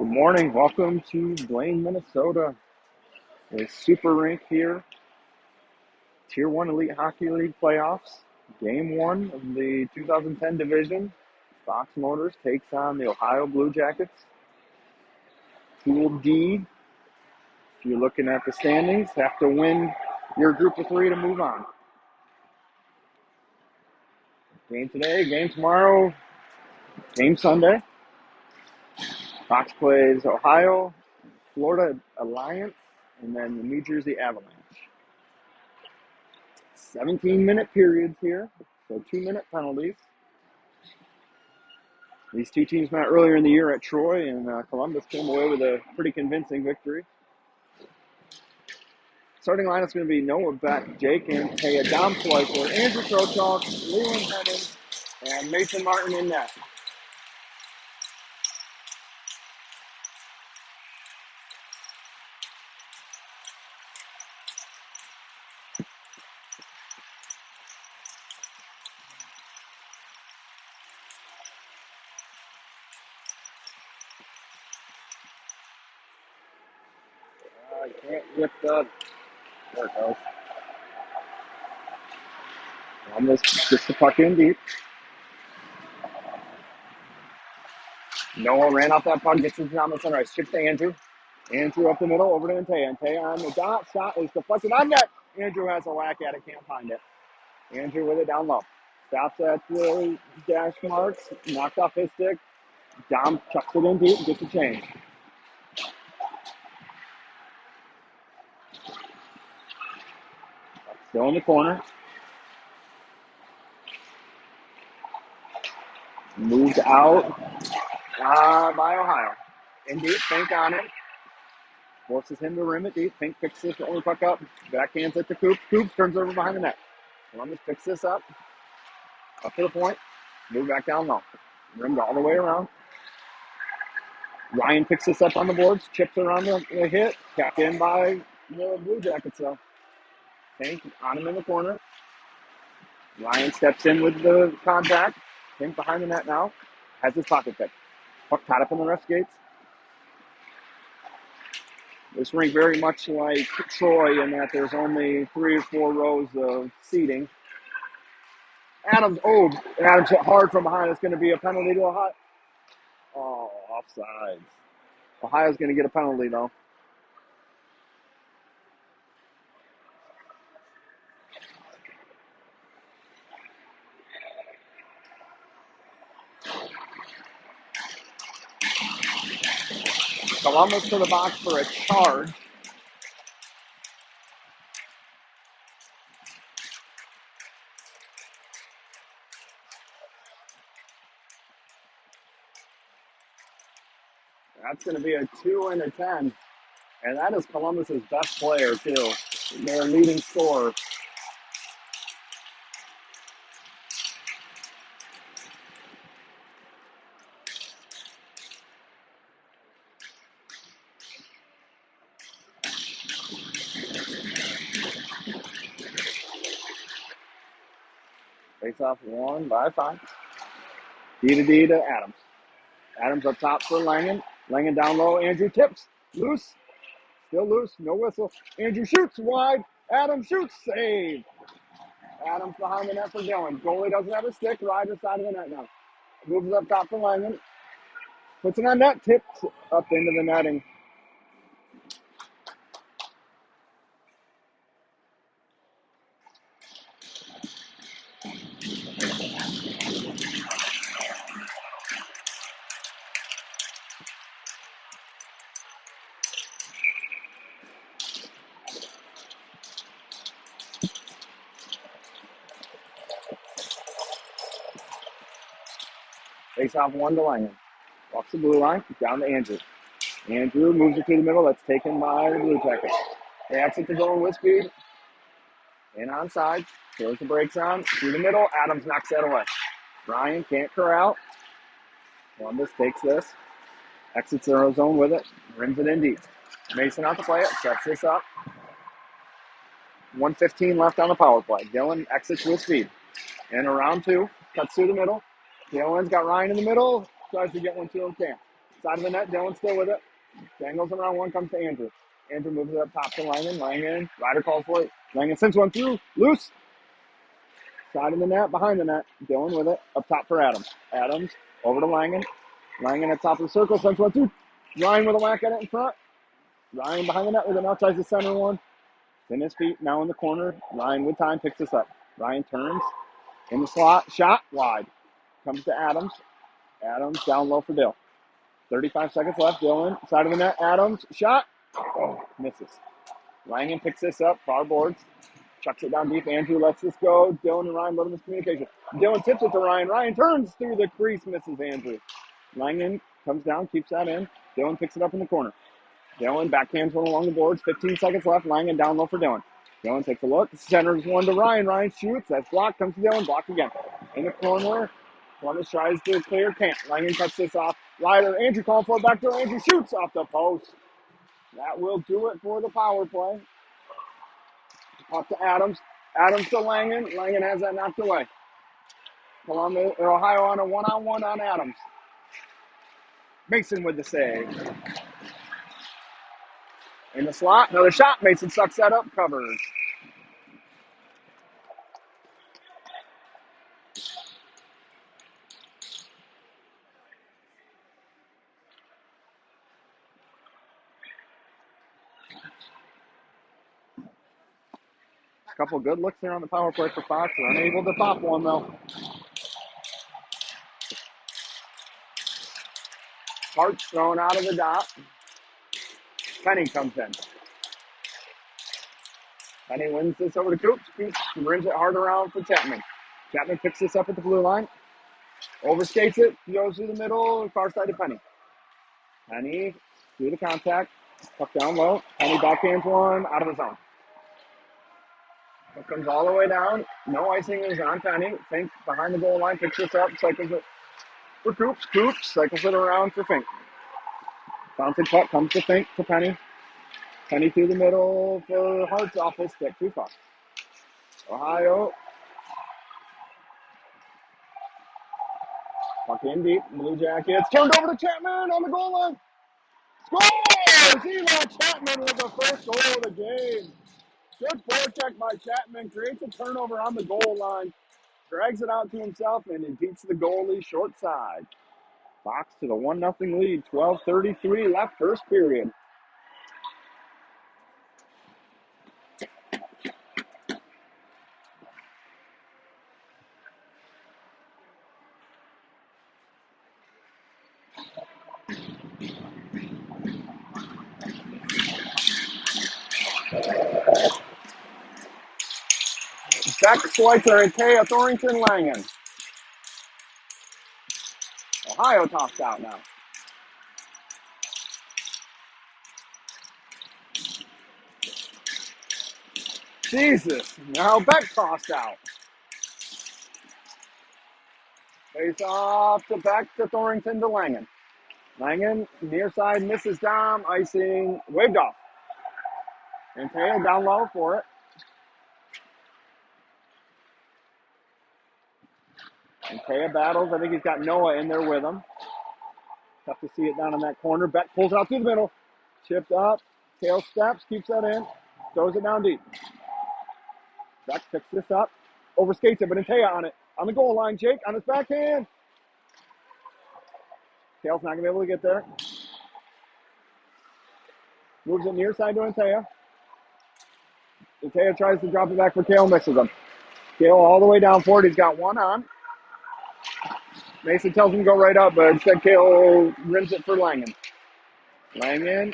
Good morning. Welcome to Blaine, Minnesota. The Super Rink here. Tier 1 Elite Hockey League playoffs. Game 1 of the 2010 division. Fox Motors takes on the Ohio Blue Jackets. Pool D, if you're looking at the standings, have to win your group of 3 to move on. Game today, game tomorrow, game Sunday. Fox plays Ohio, Florida Alliance, and then the New Jersey Avalanche. 17-minute periods here, so 2-minute penalties. These two teams met earlier in the year at Troy, and Columbus came away with a pretty convincing victory. Starting line is going to be Noah Beck, Jake Antaya, Dom Schweitzer, Andrew Trochok, Leland Hennings, and Mason Martin in net. You can't lift up. There it goes. Almost gets the puck in deep. Noah ran off that puck, gets it down the center ice. Chip to Andrew. Andrew up the middle, over to Antaya. Antaya on the dot. Shot is deflected on net. Andrew has a whack at it, can't find it. Andrew with it down low. Stops at the dash marks. Knocked off his stick. Dom chucks it in deep, gets a change. Still in the corner. Moved out by Ohio. In deep, Fink on it. Forces him to rim it deep. Fink picks this only puck up. Backhands it to Coop. Coop turns over behind the net. Columbus picks this up. Up to the point. Move back down low. Rimmed all the way around. Ryan picks this up on the boards. Chips around the hit. Capped in by the Blue Jackets, though. Fink on him in the corner. Ryan steps in with the contact. Fink behind the net now. Has his pocket pick. Puck tied up in the ref skates. This rink very much like Troy in that there's only 3 or 4 rows of seating. Adams hit hard from behind. It's going to be a penalty to Ohio. Oh, offsides. Ohio's going to get a penalty, though. Columbus to the box for a charge. That's going to be a 2 and a 10. And that is Columbus's best player, too. Their leading scorer. Face off 1 by 5. D to Adams. Adams up top for Langen. Langen down low. Andrew tips. Loose. Still loose. No whistle. Andrew shoots wide. Adams shoots. Save. Adams behind the net for Dillon. Goalie doesn't have a stick. Ryder side of the net now. Moves up top for Langen. Puts it on net. Tips up into the netting. Face off 1 to Langen. Walks the blue line. Down to Andrew. Andrew moves it to the middle. That's taken by the Blue Jackets. They exit the zone with speed. In onside. Throws the brakes on. Through the middle. Adams knocks that away. Ryan can't corral. Columbus takes this. Exits their zone with it. Rims it in deep. Mason out to play it. Sets this up. 1:15 left on the power play. Dillon exits with speed. And around 2. Cuts through the middle. Dillon's got Ryan in the middle. Tries to get one to him. Can't. Side of the net, Dylan still with it. Dangles around one, comes to Andrew. Andrew moves it up top to Langen. Langen, Ryder calls for it. Langen sends one through, loose. Side of the net, behind the net. Dylan with it, up top for Adams. Adams, over to Langen. Langen at top of the circle, sends one through. Ryan with a whack at it in front. Ryan behind the net with it, now tries the center one. In his feet, now in the corner. Ryan with time, picks this up. Ryan turns, in the slot, shot, wide. Comes to Adams. Adams down low for Dill. 35 seconds left, Dylan, side of the net, Adams, shot. Oh, misses. Langen picks this up, far boards. Chucks it down deep. Andrew lets this go. Dylan and Ryan let him miscommunication. Dylan tips it to Ryan. Ryan turns through the crease, misses Andrew. Langen comes down, keeps that in. Dylan picks it up in the corner. Dylan backhands one along the boards. 15 seconds left. Langen down low for Dylan. Dylan takes a look. Centers one to Ryan. Ryan shoots. That's blocked. Comes to Dylan. Blocked again. In the corner. Columbus tries to clear. Can't. Langen cuts this off. Ryder. Andrew calling for it back door. Andrew shoots off the post. That will do it for the power play. Up to Adams. Adams to Langen. Langen has that knocked away. Columbus or Ohio on a one-on-one on Adams. Mason with the save. In the slot. Another shot. Mason sucks that up. Covers. A couple good looks there on the power play for Fox. They're unable to pop one, though. Hart's thrown out of the dot. Penny comes in. Penny wins this over to Coops. Coops brings it hard around for Chapman. Chapman picks this up at the blue line. Overskates it. Goes through the middle. Far side to Penny. Penny through the contact. Puck down low. Penny backhands one out of the zone. It comes all the way down. No icing is on Penny. Fink behind the goal line. Picks this up. Cycles it for Coops. Coops cycles it around for Fink. Bouncing puck comes to Fink to Penny. Penny through the middle for Hart's off his stick. Too far. Ohio. Puck in deep. Blue Jackets. Turned over to Chapman on the goal line. Scores! Eli Chapman with the first goal of the game. Good forecheck by Chapman. Creates a turnover on the goal line. Drags it out to himself and it beats the goalie short side. Fox to the 1-0 lead. 12:33 left first period. Beck, Schweitzer, and Taya Thornton Langen. Ohio tossed out now. Jesus. Now Beck tossed out. Face off to Beck to Thornton to Langen. Langen, near side, misses Dom. Icing, waved off. And Taya down low for it. And Taya battles. I think he's got Noah in there with him. Tough to see it down in that corner. Beck pulls it out through the middle. Chipped up. Tail steps. Keeps that in. Throws it down deep. Beck picks this up. Overskates it, but Taya on it. On the goal line, Jake on his backhand. Tail's not going to be able to get there. Moves it near side to Antaya. Antaya tries to drop it back for Kale, misses him. Kale all the way down for it. He's got one on. Mason tells him to go right up, but instead Kale rims it for Langen. Langen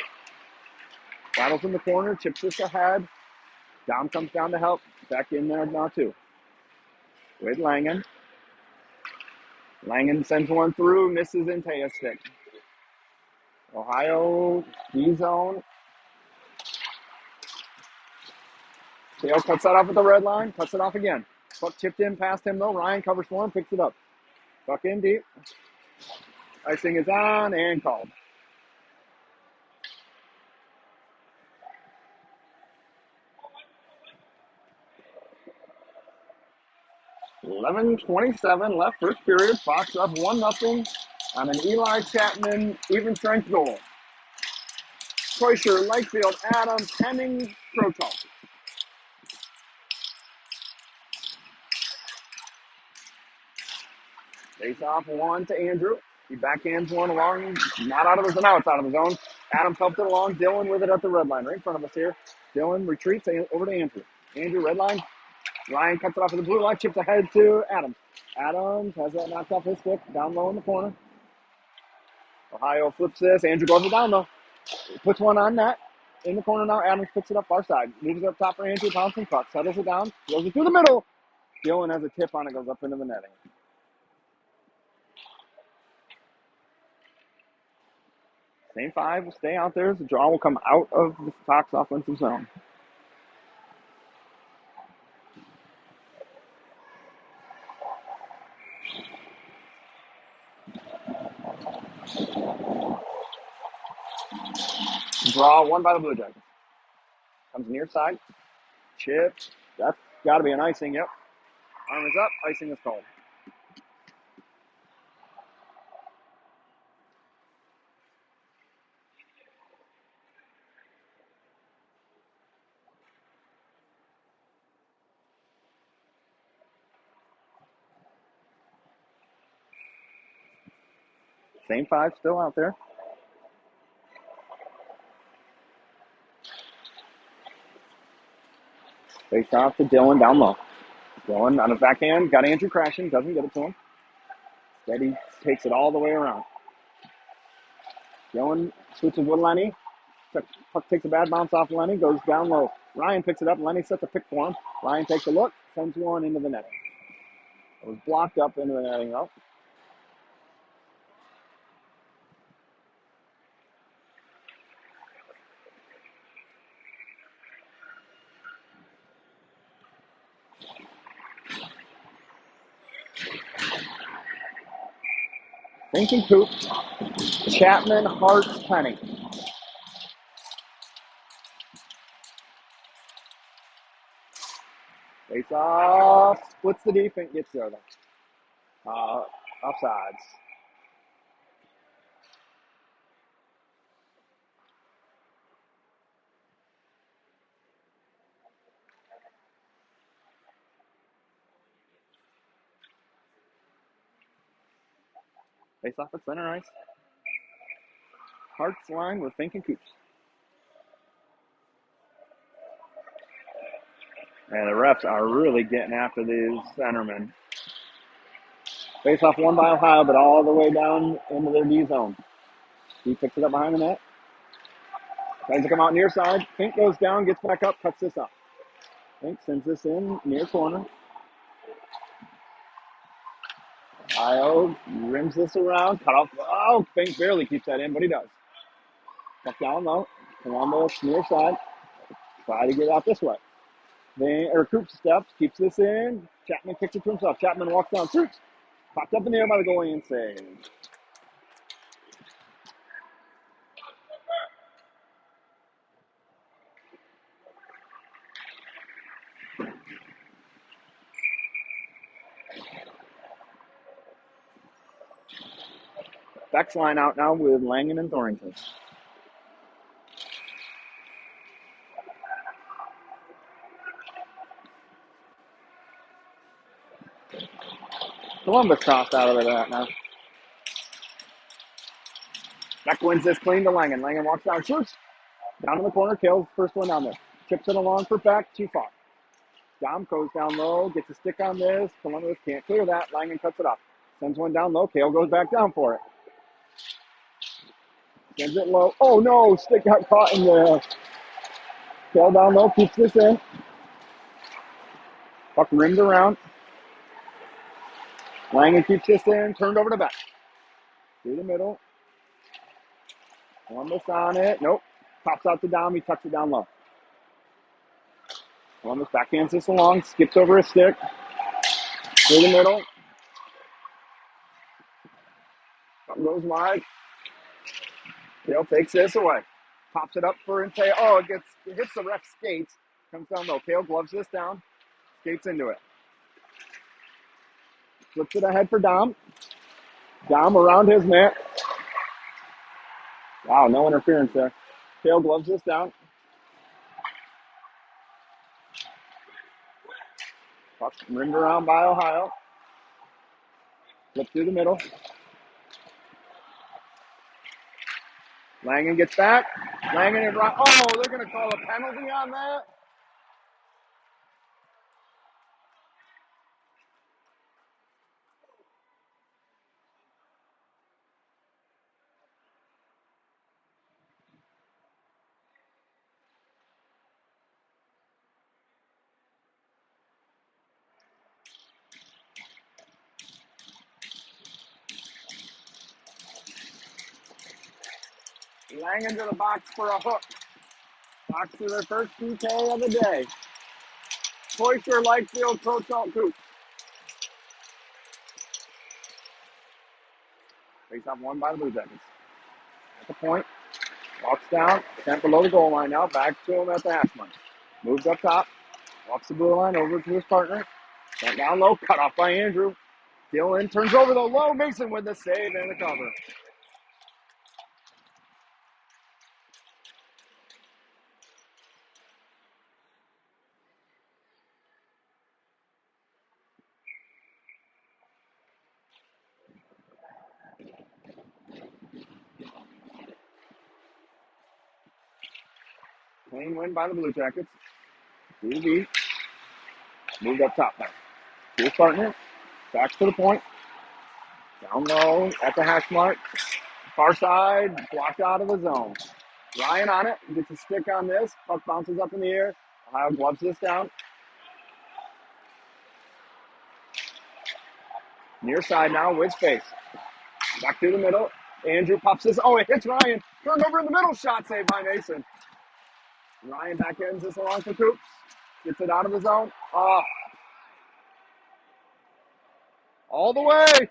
battles in the corner, chips this ahead. Dom comes down to help. Back in there now too. With Langen. Langen sends one through, misses Antaya's stick. Ohio, D-zone. Kale cuts that off at the red line, cuts it off again. Puck chipped in past him though. Ryan covers for him, picks it up. Puck in deep. Icing is on and called. (11:27 left first period. Fox up 1-0 on an Eli Chapman even strength goal. Kreuscher, Lakefield, Adams, Hemming, Protal. Face off one to Andrew. He backhands one along, not out of his, now it's out of his own. Adams helped it along. Dylan with it at the red line, right in front of us here. Dylan retreats over to Andrew. Andrew, red line. Ryan cuts it off of the blue line, chips ahead to Adams. Adams has that knocked off his stick, down low in the corner. Ohio flips this. Andrew goes it down, though. Puts one on net. In the corner now. Adams picks it up far side. Moves it up top for Andrew. Bouncing puck. Settles it down. Throws it through the middle. Dylan has a tip on it. Goes up into the netting. Same five will stay out there. The draw will come out of the Sox offensive zone. Draw one by the Blue Jackets. Comes near side. Chip. That's got to be an icing. Yep. Arm is up. Icing is called. Same five still out there. Face off to Dylan down low. Dylan on his backhand. Got Andrew crashing. Doesn't get it to him. Instead, he takes it all the way around. Dylan switches with Lenny. Puck takes a bad bounce off Lenny. Goes down low. Ryan picks it up. Lenny sets a pick for him. Ryan takes a look. Sends one into the netting. It was blocked up into the netting, though. Thinking Coop. Chapman, Hart, Penny. Face off. Splits the defense. Gets there, though. Offsides. Face off at center ice. Hart's line with Fink and Coops. And the refs are really getting after these centermen. Face off one by Ohio, but all the way down into their D zone. He picks it up behind the net. Tries to come out near side. Fink goes down, gets back up, cuts this up. Fink sends this in near corner. Ohio rims this around, cut off. Oh, Fink barely keeps that in, but he does. Puck down low. Columbus near side. Try to get out this way. Coops steps, keeps this in. Chapman kicks it to himself. Chapman walks down, shoots. Popped up in the air by the goalie and saved. Beck's line out now with Langen and Thornton. Columbus tossed out of that now. Beck wins this clean to Langen. Langen walks down, shoots. Down in the corner, kills. First one down there. Chips it along for Beck, too far. Dom goes down low, gets a stick on this. Columbus can't clear that. Langen cuts it off. Sends one down low. Kale goes back down for it. Sends it low. Oh no, stick got caught in the. Kale down low, keeps this in. Puck rimmed around. Langen keeps this in, turned over to Beck. Through the middle. Columbus on it. Nope. Pops out to Dom. He tucks it down low. Columbus backhands this along. Skips over a stick. Through the middle. Puck goes wide. Kale takes this away. Pops it up for Inte. Oh, it hits the ref skates. Comes down low. Kale gloves this down. Skates into it. Flips it ahead for Dom. Dom around his net. Wow, no interference there. Tail gloves this down. Puck rimmed around by Ohio. Flip through the middle. Langen gets back. Langen and Ryan. Oh, they're going to call a penalty on that. Langen to the box for a hook. Box to their first PK of the day. Cloister, Lightfield, Coach Alt Coop. Face off one by the Blue Jackets. At the point. Walks down. 10 below the goal line now. Back to him at the hash mark. Moves up top. Walks the blue line over to his partner. Sent down low. Cut off by Andrew. Dylan turns over the low. Mason with the save and the cover. Clean win by the Blue Jackets. 2B. Moved up top now. To his partner. Back to the point. Down low at the hash mark. Far side. Blocked out of the zone. Ryan on it. Gets a stick on this. Puck bounces up in the air. Ohio gloves this down. Near side now with space. Back through the middle. Andrew pops this. Oh, it hits Ryan. Turned over in the middle. Shot saved by Mason. Ryan back ends this along for Coops. Gets it out of the zone. Oh, all the way.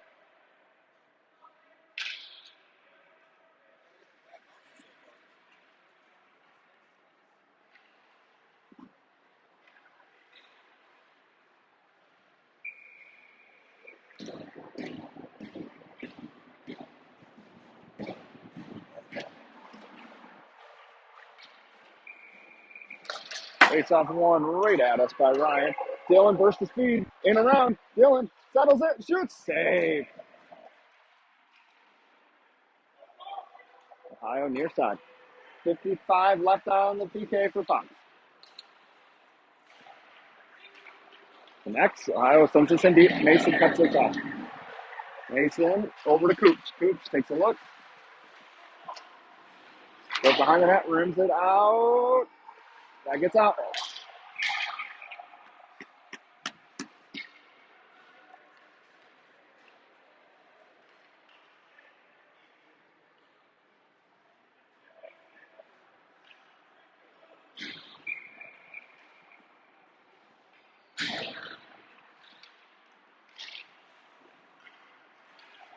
Face off one right at us by Ryan. Dylan burst the speed. In and around. Dylan settles it. Shoots. Save. Ohio near side. 55 left on the PK for Fox. Connects. Ohio sends this in deep. Mason cuts this off. Mason over to Coops. Coops takes a look. Goes behind the net. Rims it out. That gets out.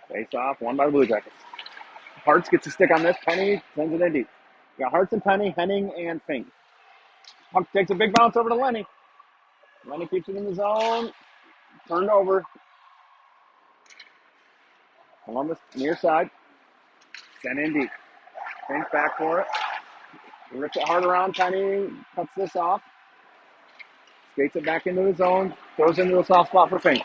Face off. One by the Blue Jackets. Hartz gets a stick on this. Penny sends it in deep. We got Hartz and Penny, Henning, and Fink. Pump takes a big bounce over to Lenny. Lenny keeps it in the zone. Turned over. Columbus near side. Sent in deep. Fink back for it. Rips it hard around. Penny cuts this off. Skates it back into the zone. Throws into a soft spot for Fink.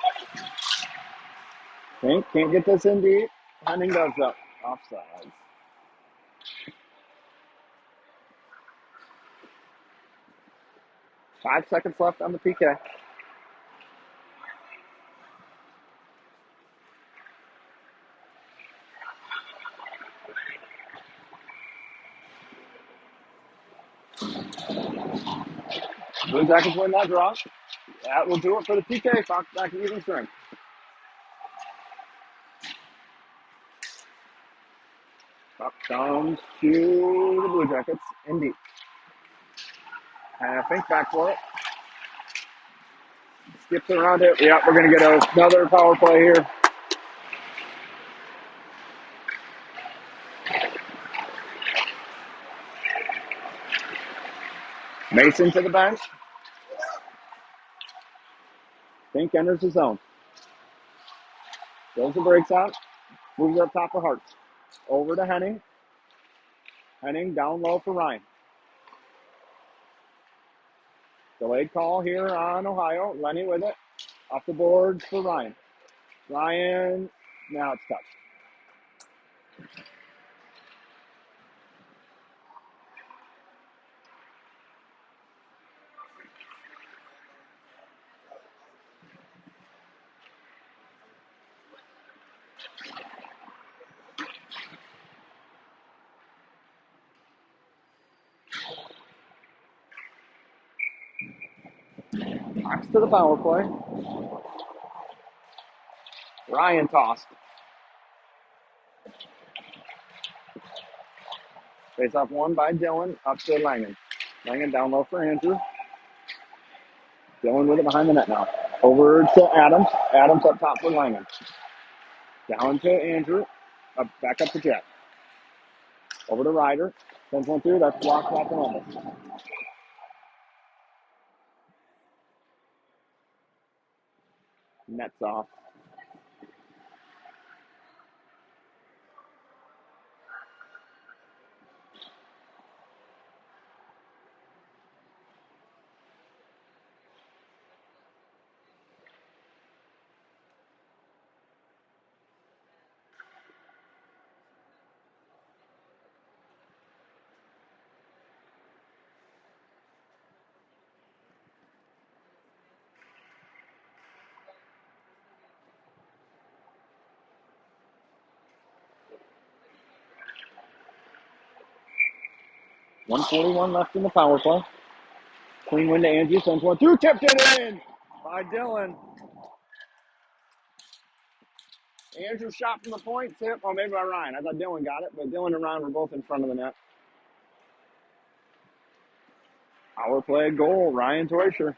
Fink can't get this in deep. Henning does up. Offside. 5 seconds left on the PK. Blue Jackets win that draw. That will do it for the PK. Fox back to even strength. Puck comes to the Blue Jackets in deep. Fink back for it. Skips around it. Yeah, we're going to get another power play here. Mason to the bench. Fink enters the zone. Fills the brakes out. Moves it up top for Hartz. Over to Henning. Henning down low for Ryan. Delayed call here on Ohio. Lenny with it. Off the board for Ryan. Ryan, now it's touched. Box to the power play. Ryan tossed. Face off one by Dylan. Up to Langen. Langen down low for Andrew. Dylan with it behind the net now. Over to Adams. Adams up top for Langen. Down to Andrew. Back up to Jet. Over to Ryder. Sends one through. That's blocked by Columbus. Nets off. .141 left in the power play. Clean win to Angie. Sends one through. Tipped it in by Dylan. Andrew shot from the point. Tip. Oh, maybe by Ryan. I thought Dylan got it, but Dylan and Ryan were both in front of the net. Power play goal. Ryan Teuscher.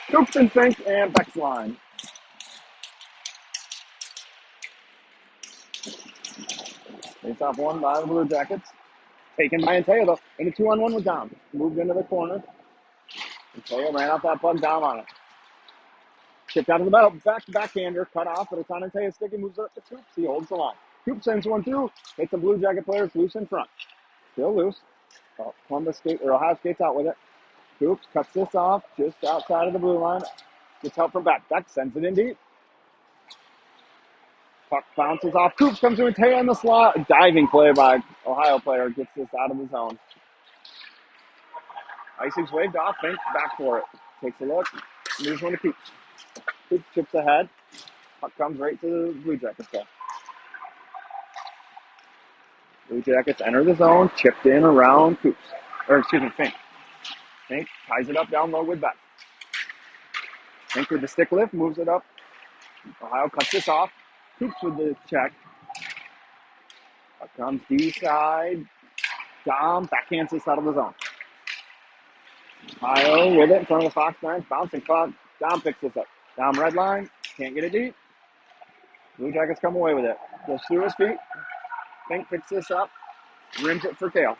Scoops and Fink and Beck's line. Face off one by the Blue Jackets. Taken by Anteo though. And the 2-on-1 was down. Moved into the corner. Anteo ran off that puck down on it. Chipped out of the middle. Backhander. Cut off, but it's on Anteo's stick. He moves it up to Coops. He holds the line. Coops sends one through. Hits the Blue Jacket players loose in front. Still loose. Ohio skates out with it. Coops cuts this off just outside of the blue line. Gets help from Beck. Beck sends it in deep. Puck bounces off. Coops comes to Anteo in the slot. Diving play by Ohio player. Gets this out of the zone. Icing's waved off. Fink back for it. Takes a look. Moves one to Coops. Coops chips ahead. Puck comes right to the Blue Jackets. Blue Jackets enter the zone. Chipped in around Coops. Fink. Fink ties it up down low with Beck. Fink with the stick lift. Moves it up. Ohio cuts this off. Coops with the check. Puck comes D-side. Dom backhands this out of the zone. Ohio with it in front of the Fox bench. Bouncing puck. Dom picks this up. Dom red line. Can't get it deep. Blue Jackets come away with it. Goes through his feet. Fink picks this up. Rims it for Kale.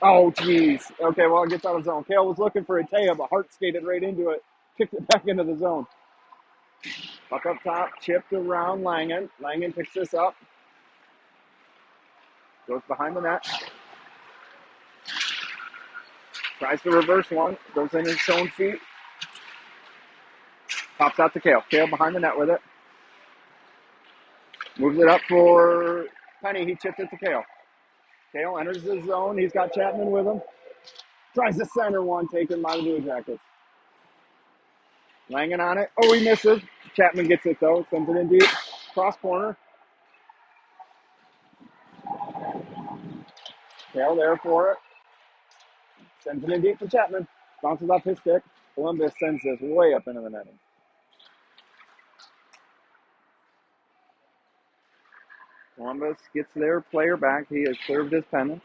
Oh, jeez. Okay, well, it gets out of zone. Kale was looking for Anteo, but Hart skated right into it. Kicked it back into the zone. Puck up top. Chipped around Langen. Langen picks this up. Goes behind the net. Tries to reverse one. Goes in his own feet. Pops out to Kale. Kale behind the net with it. Moves it up for Penny. He chips it to Kale. Kale enters the zone. He's got Chapman with him. Tries to center one. Taken by the Blue Jackets. Langen on it. Oh, he misses. Chapman gets it, though. Sends it in deep. Cross corner. Kale there for it. Sends it in deep for Chapman. Bounces off his stick. Columbus sends this way up into the netting. Columbus gets their player back. He has served his penance.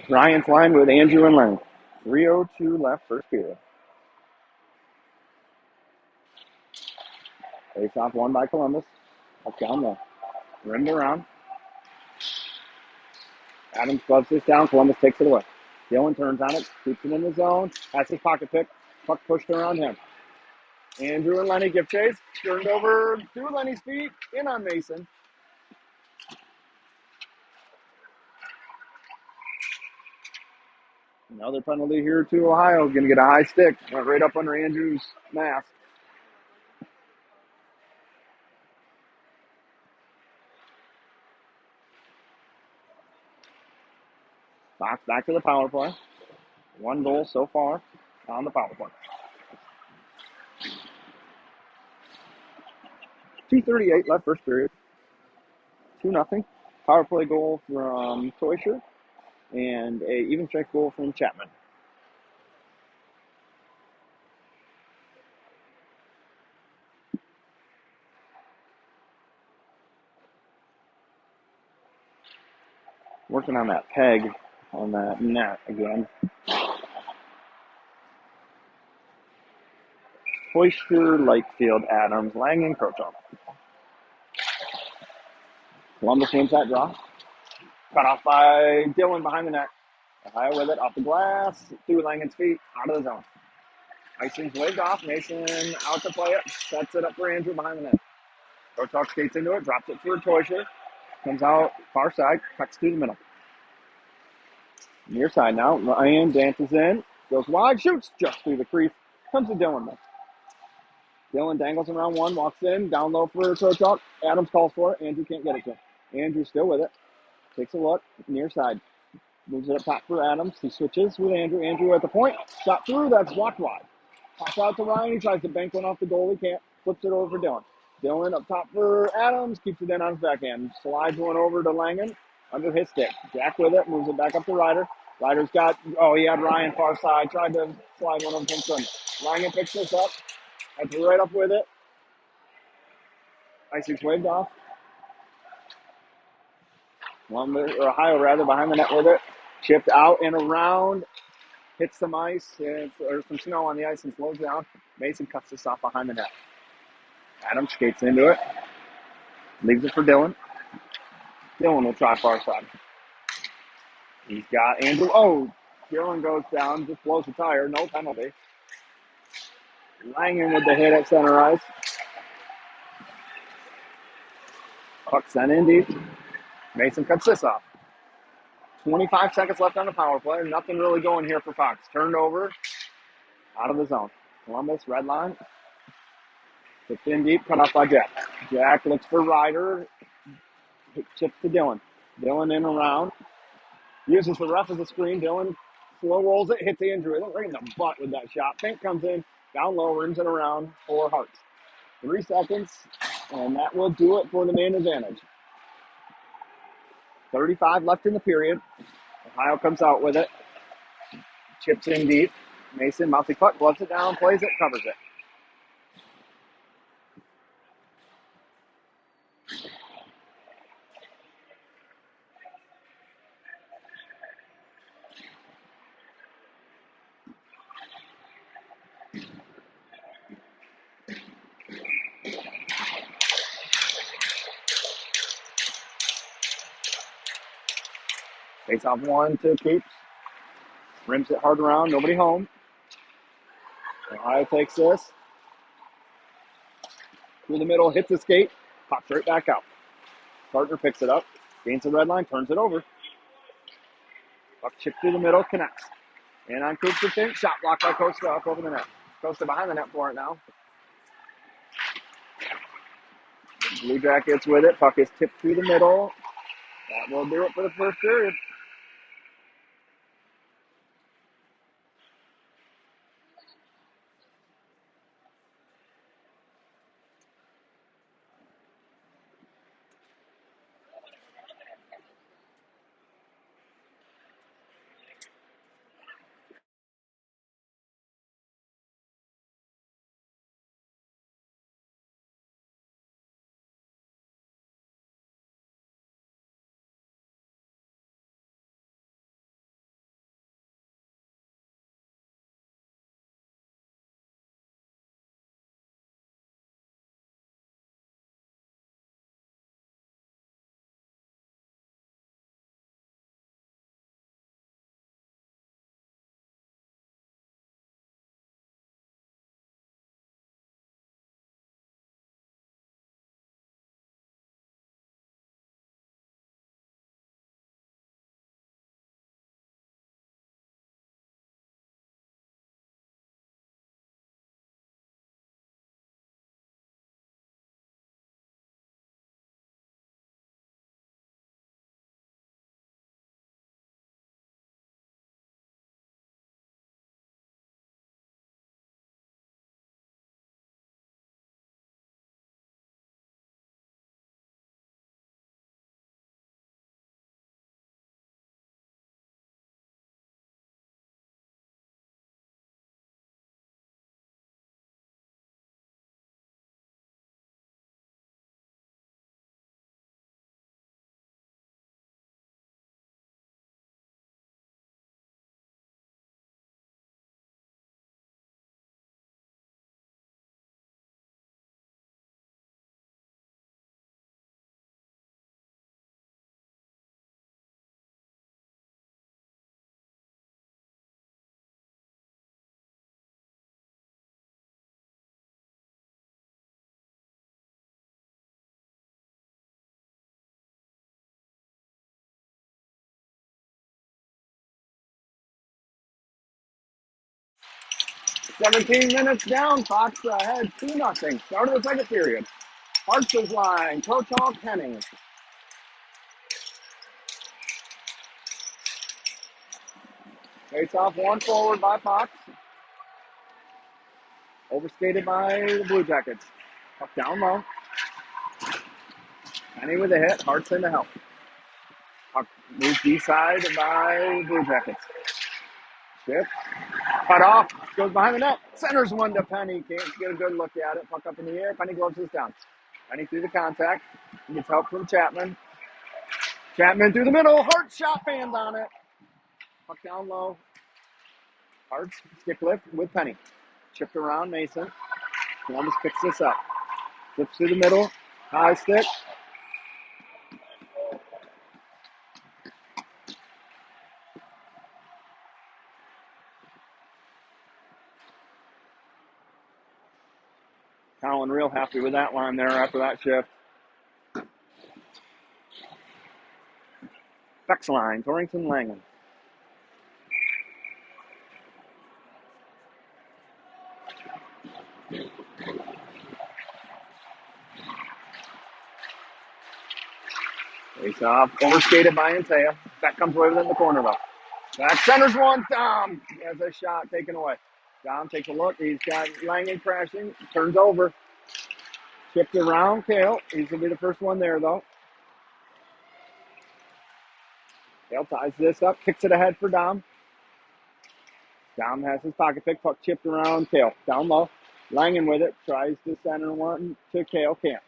Ryan's line with Andrew and Lenny. 3:02 left, first period. Face off won by Columbus. Up down low. Rimmed around. Adams gloves this down. Columbus takes it away. Dylan turns on it. Keeps it in the zone. Has his pocket pick. Puck pushed around him. Andrew and Lenny give chase. Turned over to Lenny's feet. In on Mason. Another penalty here to Ohio. Going to get a high stick. Went right up under Andrew's mask. Fox back to the power play. 1 goal so far on the power play. 2:38 left, first period. 2-0. Power play goal from Teuscher and a even strength goal from Chapman. Working on that peg on that net again. Teuscher, Lightfield, Adams, Langen, Krochov. Columbus wins that draw. Cut off by Dylan behind the net. Ohio with it, off the glass, through Langen's feet, out of the zone. Icing's waved off. Mason out to play it. Sets it up for Andrew behind the net. Krochov skates into it, drops it for Teuscher. Comes out far side, cuts through the middle. Near side now. Ryan dances in, goes wide, shoots just through the crease. Comes to Dylan though. Dylan dangles around one, walks in, down low for Krochov. Adams calls for it. Andrew can't get it to him. Andrew still with it. Takes a look, near side. Moves it up top for Adams. He switches with Andrew. Andrew at the point. Shot through. That's blocked wide. Pass out to Ryan. He tries to bank one off the goal. He can't. Flips it over for Dylan. Dylan up top for Adams. Keeps it in on his backhand. Slides one over to Langen under his stick. Jack with it. Moves it back up to Ryder. Ryder's got, he had Ryan far side. Tried to slide one of them from Langen picks this up. That's right up with it. Icing's waved off. Ohio rather behind the net with it. Chipped out and around. Hits some ice, or some snow on the ice and slows down. Mason cuts this off behind the net. Adams skates into it. Leaves it for Dylan. Dylan will try far side. He's got Andrew. Dylan goes down, just blows the tire. No penalty. Langen with the hit at center ice. Puck sent in deep. Mason cuts this off. 25 seconds left on the power play. Nothing really going here for Fox. Turned over. Out of the zone. Columbus, red line. It's in deep, cut off by Jack. Jack looks for Ryder. Chips to Dylan. Dylan in around. Uses the ref as a screen. Dylan slow rolls it, hits Andrew. Right in the butt with that shot. Fink comes in, down low, rims it around for Hearts. 3 seconds, and that will do it for the main advantage. 35 left in the period. Ohio comes out with it. Chips in deep. Mason, mouthy puck, gloves it down, plays it, covers it. Face off one to Coops. Rims it hard around, nobody home. Ohio takes this. Through the middle, hits the skate, pops right back out. Partner picks it up, gains the red line, turns it over. Puck chip through the middle, connects. And on Coops to Fink, shot blocked by Costa up over the net. Costa behind the net for it now. Blue Jackets with it. Puck is tipped through the middle. That will do it for the first period. 17 minutes down. Fox ahead 2-0. Start of the second period. Hartz's line. Coach Hall Penny. Face off one forward by Fox. Overskated by the Blue Jackets. Puck down low. Penny with a hit. Hartz in to help. Puck moved D-side by the Blue Jackets. Shift. Cut off. Goes behind the net. Centers one to Penny. Can't get a good look at it. Puck up in the air. Penny gloves this down. Penny through the contact. He gets help from Chapman. Chapman through the middle. Hart shot fans on it. Puck down low. Hart's stick lift with Penny. Chipped around Mason. Columbus picks this up. Flips through the middle. High stick. Colin real happy with that line there after that shift. Beck's line. Torrington Langen. Face off. Overskated by Antea. Beck comes away with it in the corner though. Back centers one. Dom has a shot taken away. Dom takes a look. He's got Langen crashing. Turns over. Chipped around Kale. He's going to be the first one there though. Kale ties this up. Kicks it ahead for Dom. Dom has his pocket pick. Puck chipped around Kale. Down low. Langen with it. Tries to center one to Kale. Can't.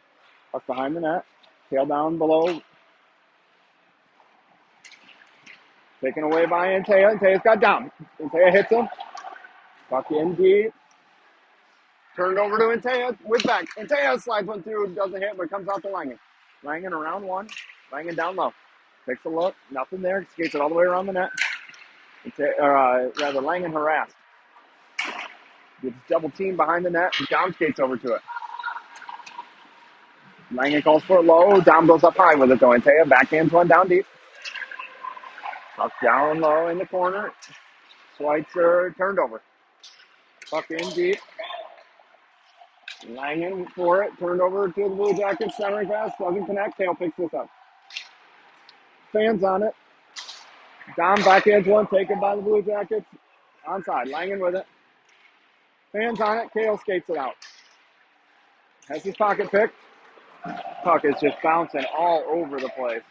Puck behind the net. Kale down below. Taken away by Antea. Antea's got Dom. Antea hits him. Puck in deep. Turned over to Antea with Beck. Antea slides one through. Doesn't hit, but comes out to Langen. Langen around one. Langen down low. Takes a look. Nothing there. Skates it all the way around the net. Langen harassed. Gets double team behind the net. Dom skates over to it. Langen calls for it low. Dom goes up high with it though. Antea backhands one down deep. Puck down low in the corner. Schweitzer turned over. Puck in deep. Langen for it. Turned over to the Blue Jackets. Centering pass. Doesn't connect. Tail picks this up. Fans on it. Dom backhands one. Taken by the Blue Jackets. Onside. Langen with it. Fans on it. Kale skates it out. Has his pocket picked. Puck is just bouncing all over the place.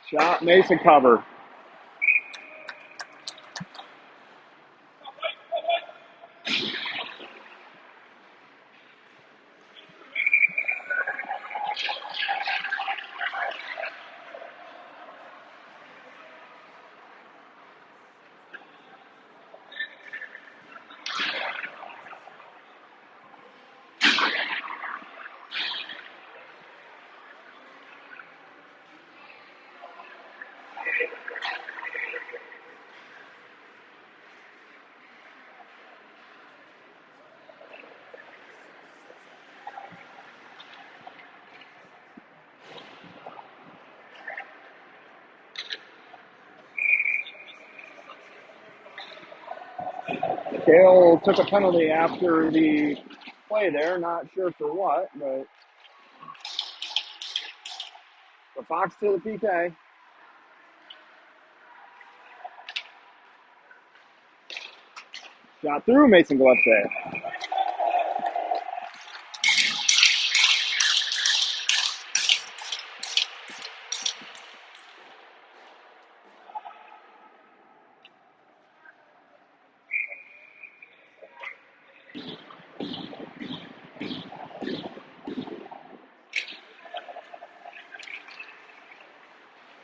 Shot. Mason cover. Kale took a penalty after the play there. Not sure for what, but the Fox to the PK. Shot through. Mason glove save.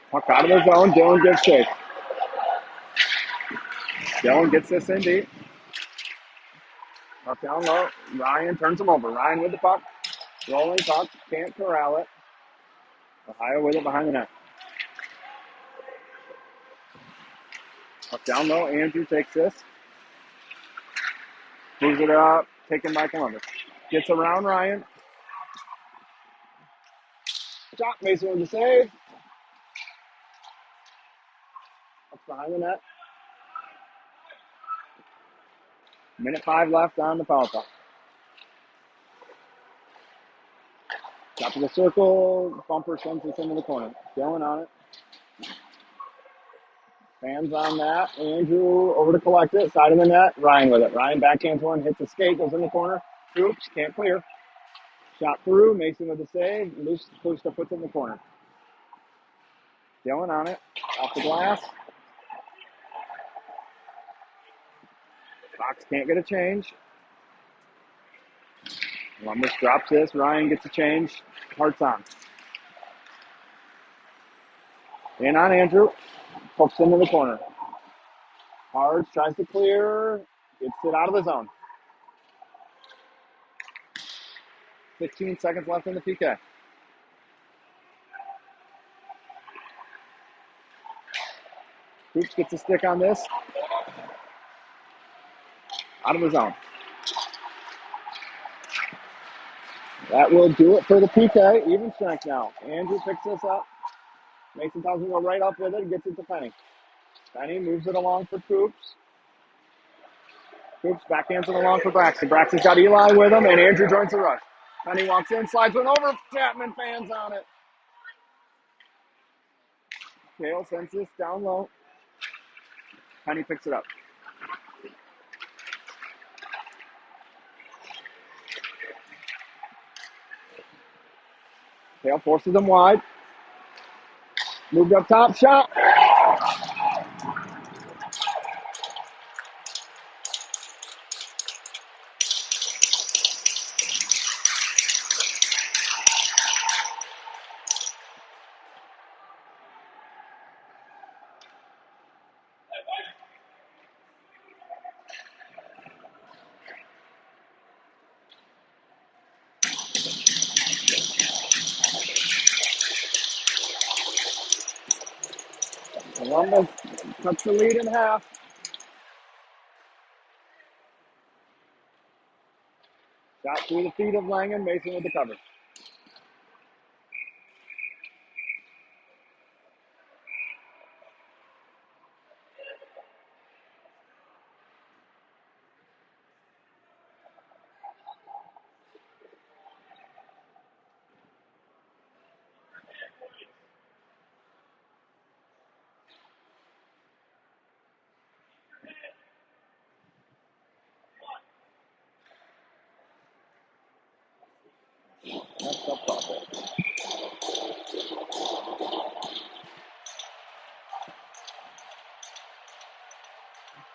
Puck out of the zone. Dylan gives chase. Dylan gets this in deep. Puck down low. Ryan turns him over. Ryan with the puck. Rolling puck. Can't corral it. Ohio with it behind the net. Puck down low. Andrew takes this. Moves it up. Taken by Columbus. Gets around Ryan. Shot. Mason with the save. Puck behind the net. Minute 5 left on the foul clock. Top of the circle. Bumper sends this into the corner. Dylan on it. Fans on that. Andrew over to collect it. Side of the net. Ryan with it. Ryan backhands one. Hits the skate. Goes in the corner. Oops. Can't clear. Shot through. Mason with the save. Loose puts it in the corner. Dylan on it. Off the glass. Fox can't get a change. Columbus drops this. Ryan gets a change. Hearts on. In on Andrew. Pokes into the corner. Hards tries to clear. Gets it out of the zone. 15 seconds left in the PK. Hoops gets a stick on this. Out of the zone. That will do it for the PK. Even strength now. Andrew picks this up. Mason tells him to go right up with it and gets it to Penny. Penny moves it along for Coops. Coops backhands it along for Braxton. Braxton's got Eli with him, and Andrew joins the rush. Penny walks in, slides one over. Chapman fans on it. Kale sends this down low. Penny picks it up. Kale forces them wide. Moved up top, shot. Columbus cuts the lead in half. Shot through the feet of Langen. Mason with the cover. That's up top.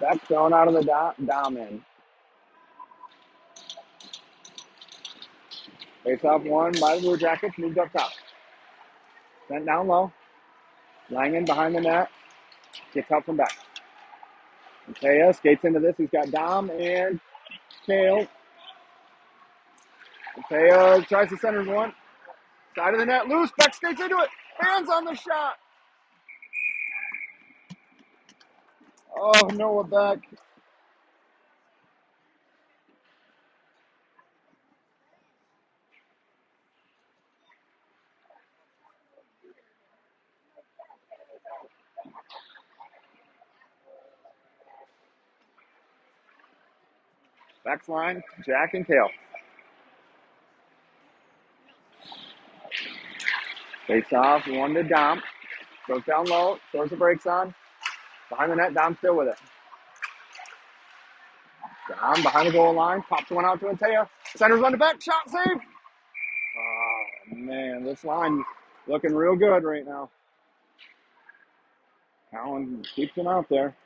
Back thrown out of the dom in. Face off one by the Blue Jackets. Moved up top. Sent down low. Langen behind the net. Gets help from back. Mateo skates into this. He's got Dom and Kale. Mateo tries to center one. Side of the net. Loose. Beck skates into it. Hands on the shot. Oh, Noah Beck. Beck's line. Jack and Kale. Face off. One to Dom. Goes down low. Throws the brakes on. Behind the net. Dom still with it. Dom behind the goal line. Pops one out to Antea. Centers one to Beck. Shot save. Oh, man. This line looking real good right now. Allen keeps him out there.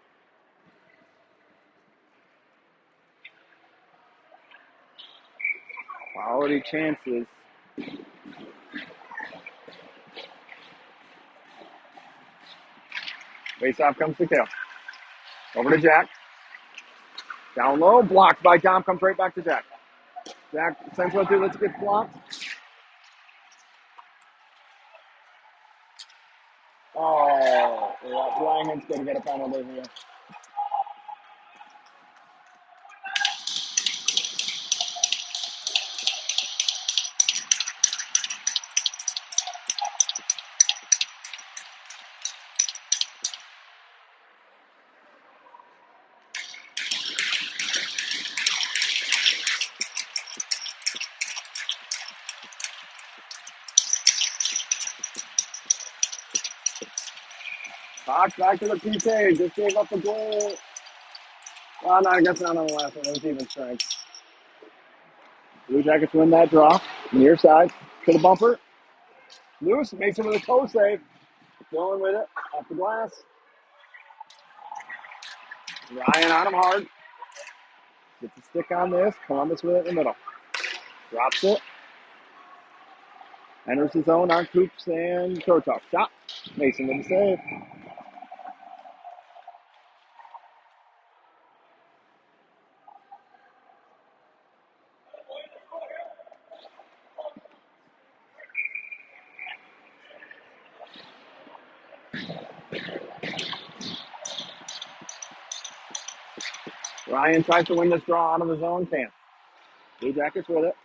Quality chances. Face-off comes to Kale. Over to Jack. Down low. Blocked by Dom. Comes right back to Jack. Jack sends one through. Let's get blocked. Oh, Langen's going to get a penalty here. Fox back to the PK. Just gave up the goal. Well, no, I guess not on the last one. It was even strength. Blue Jackets win that draw. Near side to the bumper. Lewis makes it with a toe save. Going with it. Off the glass. Ryan on him hard. Gets a stick on this. Columbus with it in the middle. Drops it. Enters his own on Coops and Krotov. Shot. Mason with the save. Ryan tries to win this draw out of his own camp. Blue Jackets with it.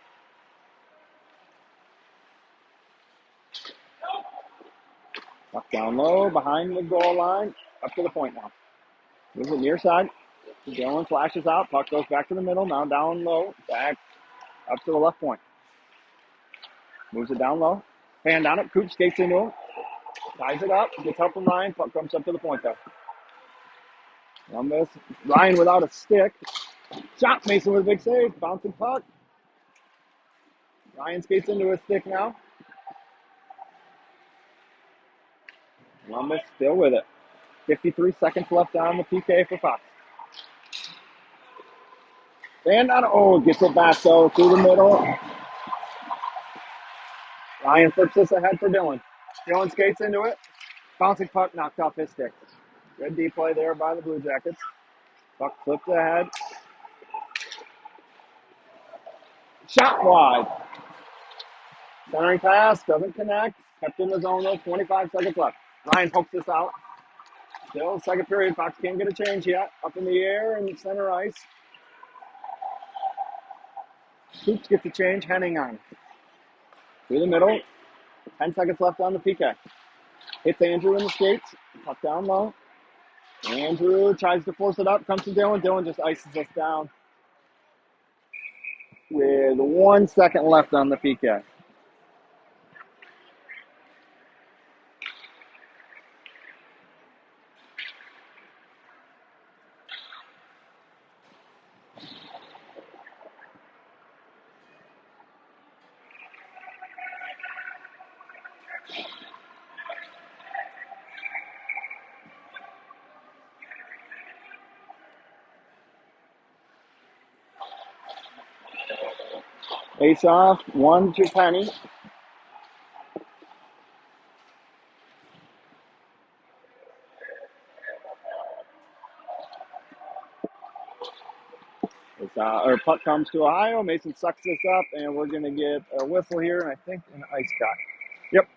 Puck down low, behind the goal line. Up to the point now. Moves it near side. Dylan flashes out. Puck goes back to the middle. Now down low. Back up to the left point. Moves it down low. Hand on it. Coop skates into him. Ties it up. Gets help from Ryan. Puck comes up to the point though. On this, Ryan without a stick. Shot. Mason with a big save. Bouncing puck. Ryan skates into his stick now. Columbus still with it. 53 seconds left on the PK for Fox. And on, oh, gets it back though through the middle. Ryan flips this ahead for Dylan. Dylan skates into it. Bouncing puck knocked off his stick. Good D play there by the Blue Jackets. Puck flipped ahead. Shot wide. Centering pass doesn't connect. Kept in the zone though. 25 seconds left. Ryan pokes this out. Still second period. Fox can't get a change yet. Up in the air and center ice. Hoops gets the change. Henning on. Through the middle. 10 seconds left on the PK. Hits Andrew in the skates. Puck down low. Andrew tries to force it up. Comes to Dylan. Dylan just ices us down with 1 second left on the PK. Face off. 1 to Penny. Our puck comes to Ohio. Mason sucks this up, and we're going to get a whistle here, and I think an ice shot. Yep.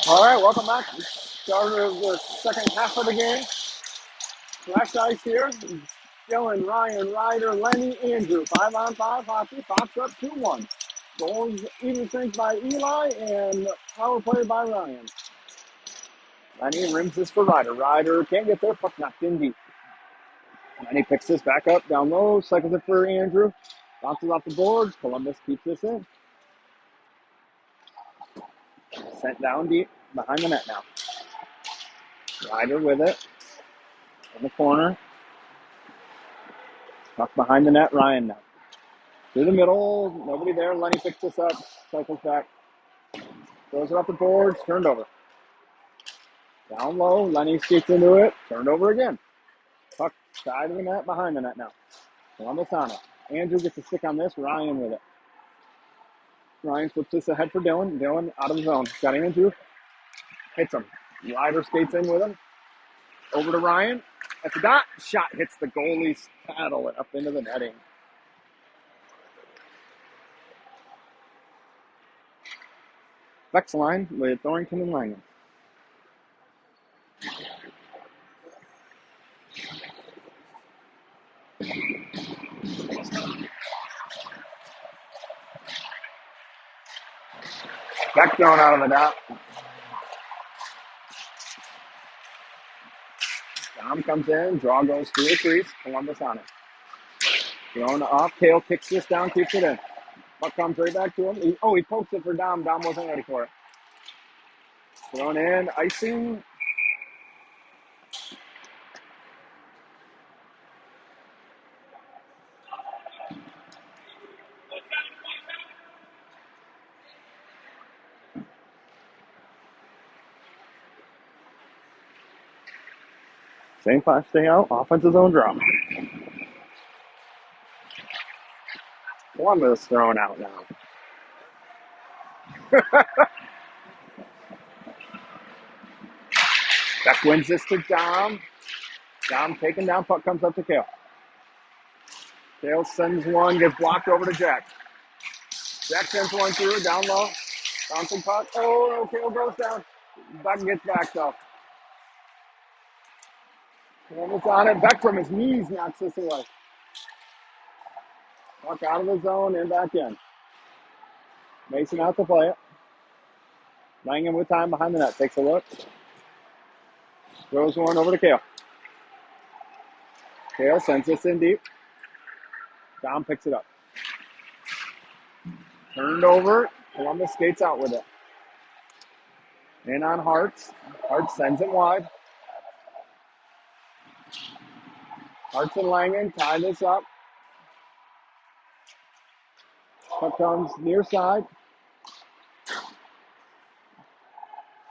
All right, welcome back. Start of the second half of the game. Flash ice here. Dylan, Ryan, Ryder, Lenny, Andrew. 5-on-5 hockey. Pops up 2-1. Goals even strength by Eli and power play by Ryan. Lenny rims this for Ryder. Ryder can't get there. Puck knocked in deep. Lenny picks this back up down low. Cycles it for Andrew. Bounces off the boards. Columbus keeps this in. Sent down deep behind the net now. Ryder with it in the corner. Puck behind the net. Ryan now. Through the middle. Nobody there. Lenny picks this up. Cycles back. Throws it off the boards. Turned over. Down low. Lenny skates into it. Turned over again. Puck side of the net. Behind the net now. Columbus on it. Andrew gets a stick on this. Ryan with it. Ryan flips this ahead for Dylan. Dylan out of the zone. Got Andrew. Hits him. Ryder skates in with him. Over to Ryan. At the dot. Shot hits the goalie's paddle up into the netting. Vex line with Thornton and Langen. Back thrown out of the dot. Dom comes in. Draw goes through the crease. Columbus on it. Thrown off. Kale kicks this down. Keeps it in. Puck comes right back to him. He pokes it for Dom. Dom wasn't ready for it. Thrown in. Icing. Same flash stay out. Offensive zone drop. Columbus thrown out now. Beck wins this to Dom. Dom taken down. Puck comes up to Kale. Kale sends one. Gets blocked over to Jack. Jack sends one through. Down low. Bouncing puck. Oh, no. Kale goes down. Beck gets back though. Columbus on it. Beck from his knees knocks this away. Puck out of the zone and back in. Mason out to play it. Langen with time behind the net. Takes a look. Throws one over to Kale. Kale sends this in deep. Dom picks it up. Turned over. Columbus skates out with it. In on Hartz. Hartz sends it wide. Hartz and Langen tie this up. Puck comes near side.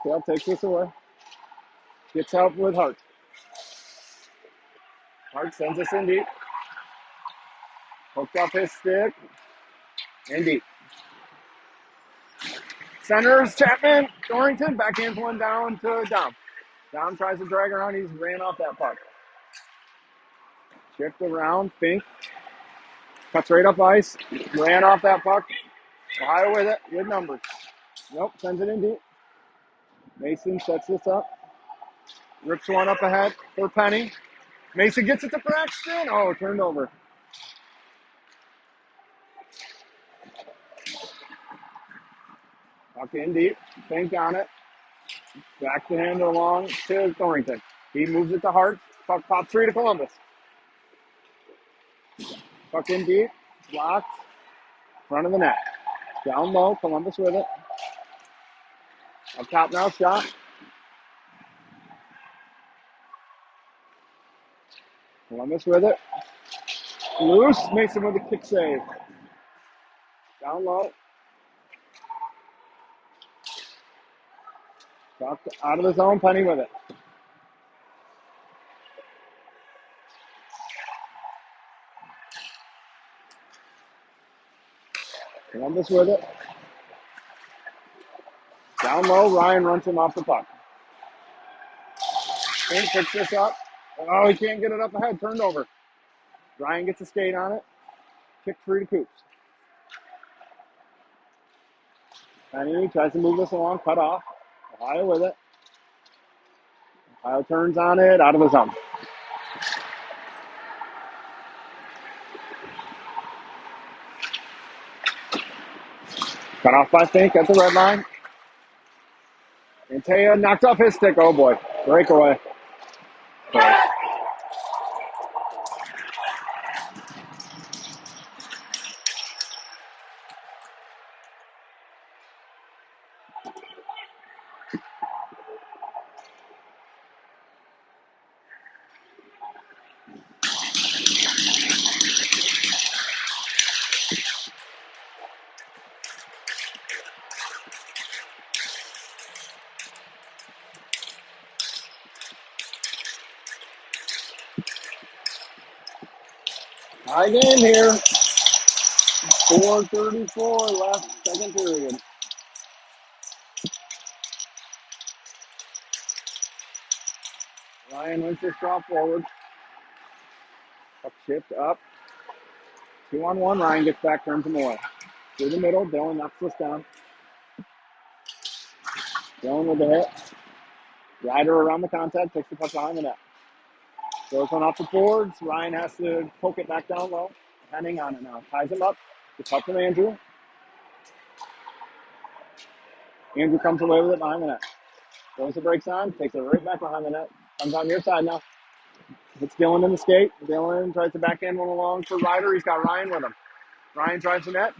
Kale takes this away. Gets help with Hart. Hart sends us in deep. Hooked off his stick. In deep. Centers Chapman. Dorrington backhands one down to Dom. Dom tries to drag around. He's ran off that puck. Chipped around. Fink. Cuts right up ice. Ran off that puck. Ohio with it. With numbers. Nope. Sends it in deep. Mason sets this up. Rips one up ahead for Penny. Mason gets it to Braxton. Oh, turned over. Puck in deep. Fink on it. Back to him along to Thornton. He moves it to Hart. Puck pops three to Columbus. Puck in deep. Blocked. Front of the net. Down low. Columbus with it. Up top now. Shot. Columbus with it. Loose. Mason with a kick save. Down low. Puck out of the zone. Penny with it. Columbus with it. Down low. Ryan runs him off the puck. Fink picks this up. Oh, he can't get it up ahead. Turned over. Ryan gets a skate on it. Kick free to Coops. Penny tries to move this along. Cut off. Ohio with it. Ohio turns on it, out of the zone. Cut off by Fink at the red line. And Taya knocks off his stick. Oh boy. Breakaway. High game here. 4:34 left, second period. Ryan wins this draw forward. Puck shift up. 2-on-1. Ryan gets back, turns him away. Through the middle. Dylan knocks this down. Dylan with the hit. Ryder around the contact. Takes the puck behind the net. Throws one off the boards. Ryan has to poke it back down low. Henning on it now. Ties him up. The puck from Andrew. Andrew comes away with it behind the net. Throws the brakes on. Takes it right back behind the net. Comes on your side now. Hits Dylan in the skate. Dylan tries to backhand one along for Ryder. He's got Ryan with him. Ryan drives the net.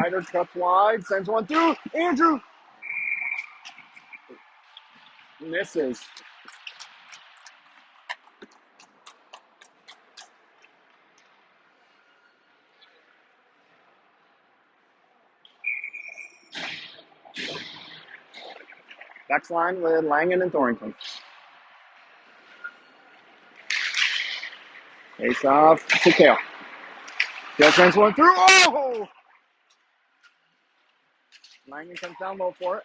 Ryder cuts wide. Sends one through. Andrew misses. Next line with Langen and Thornton. Face off to Kale. Kale sends one through. Oh! Langen comes down low for it.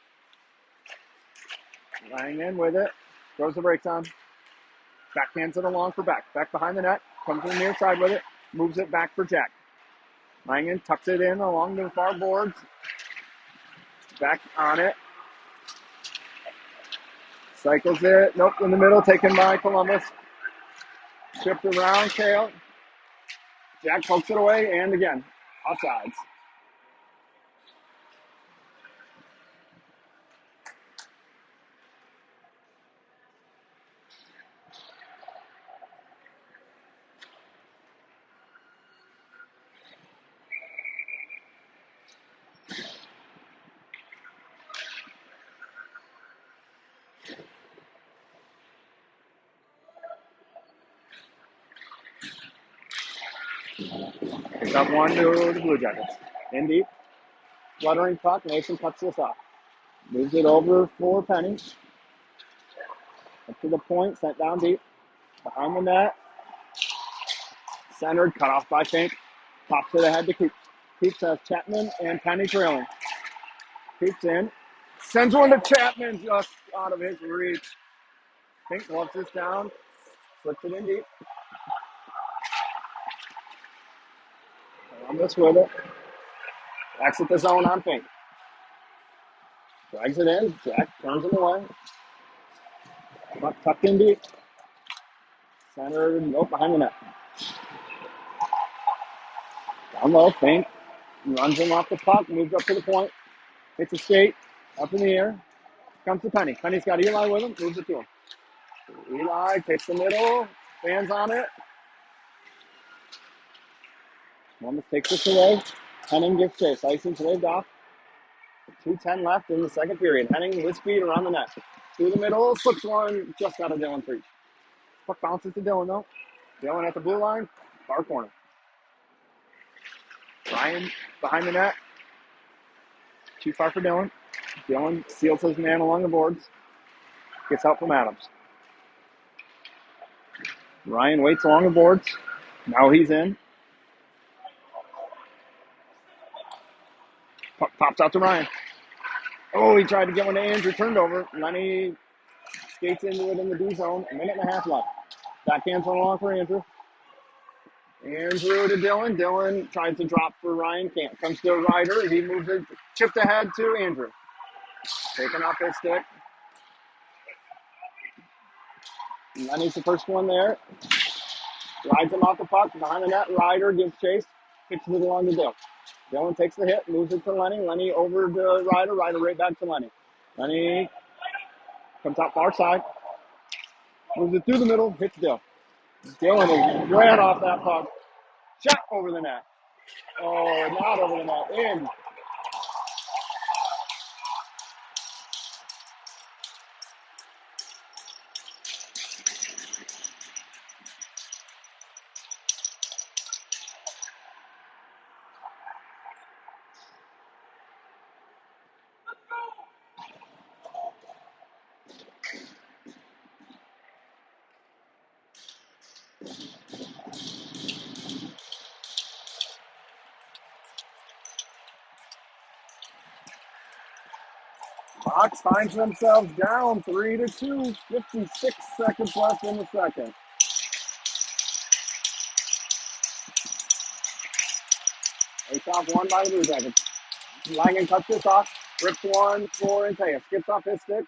Langen with it. Throws the brakes on. Backhands it along for Beck. Beck behind the net. Comes to the near side with it. Moves it back for Jack. Langen tucks it in along the far boards. Back on it. Cycles it. Nope, in the middle. Taken by Columbus. Shipped around Kale. Jack pokes it away, and again, offsides. Picks up one to the Blue Jackets. In deep. Fluttering puck. Mason cuts this off. Moves it over for Penny. Up to the point. Sent down deep. Behind the net. Centered. Cut off by Fink. Pops it ahead to Coops. Coops has Chapman and Penny trailing. Coops in. Sends one to Chapman just out of his reach. Fink loves this down. Flips it in deep. Columbus with it. Exit the zone on Fink. Drags it in. Jack turns him away. Puck tucked in deep. Center, nope, behind the net. Down low, Fink. Runs him off the puck, moves up to the point. Hits a skate, up in the air. Comes to Penny. Penny's got Eli with him, moves it to him. Eli takes the middle, fans on it. Columbus takes this away. Henning gives chase. Icing's waved off. 2:10 left in the second period. Henning with speed around the net. Through the middle, slips one, just got a Dylan reach. Puck bounces to Dylan though. Dylan at the blue line, far corner. Ryan behind the net. Too far for Dylan. Dylan seals his man along the boards. Gets help from Adams. Ryan waits along the boards. Now he's in. Puck pops out to Ryan. Oh, he tried to get one to Andrew. Turned over. Lenny skates into it in the D zone. A minute and a half left. Backhands one along for Andrew. Andrew to Dylan. Dylan tries to drop for Ryan. Can't. Comes to Ryder. He moves it. Chipped ahead to Andrew. Taking off his stick. Lenny's the first one there. Rides him off the puck. Behind the net, Ryder gives chase. Kicks it along the Dill. Dylan takes the hit, moves it to Lenny. Lenny over to Ryder. Ryder right back to Lenny. Lenny comes out far side. Moves it through the middle. Hits Dill. Dylan ran off that puck. Shot over the net. Oh, not over the net. In. Hawks finds themselves down 3-2. 56 seconds left in the second. Face off one by the Blue Jackets. Langen cuts this off. Rips one for Taya. Skips off his stick.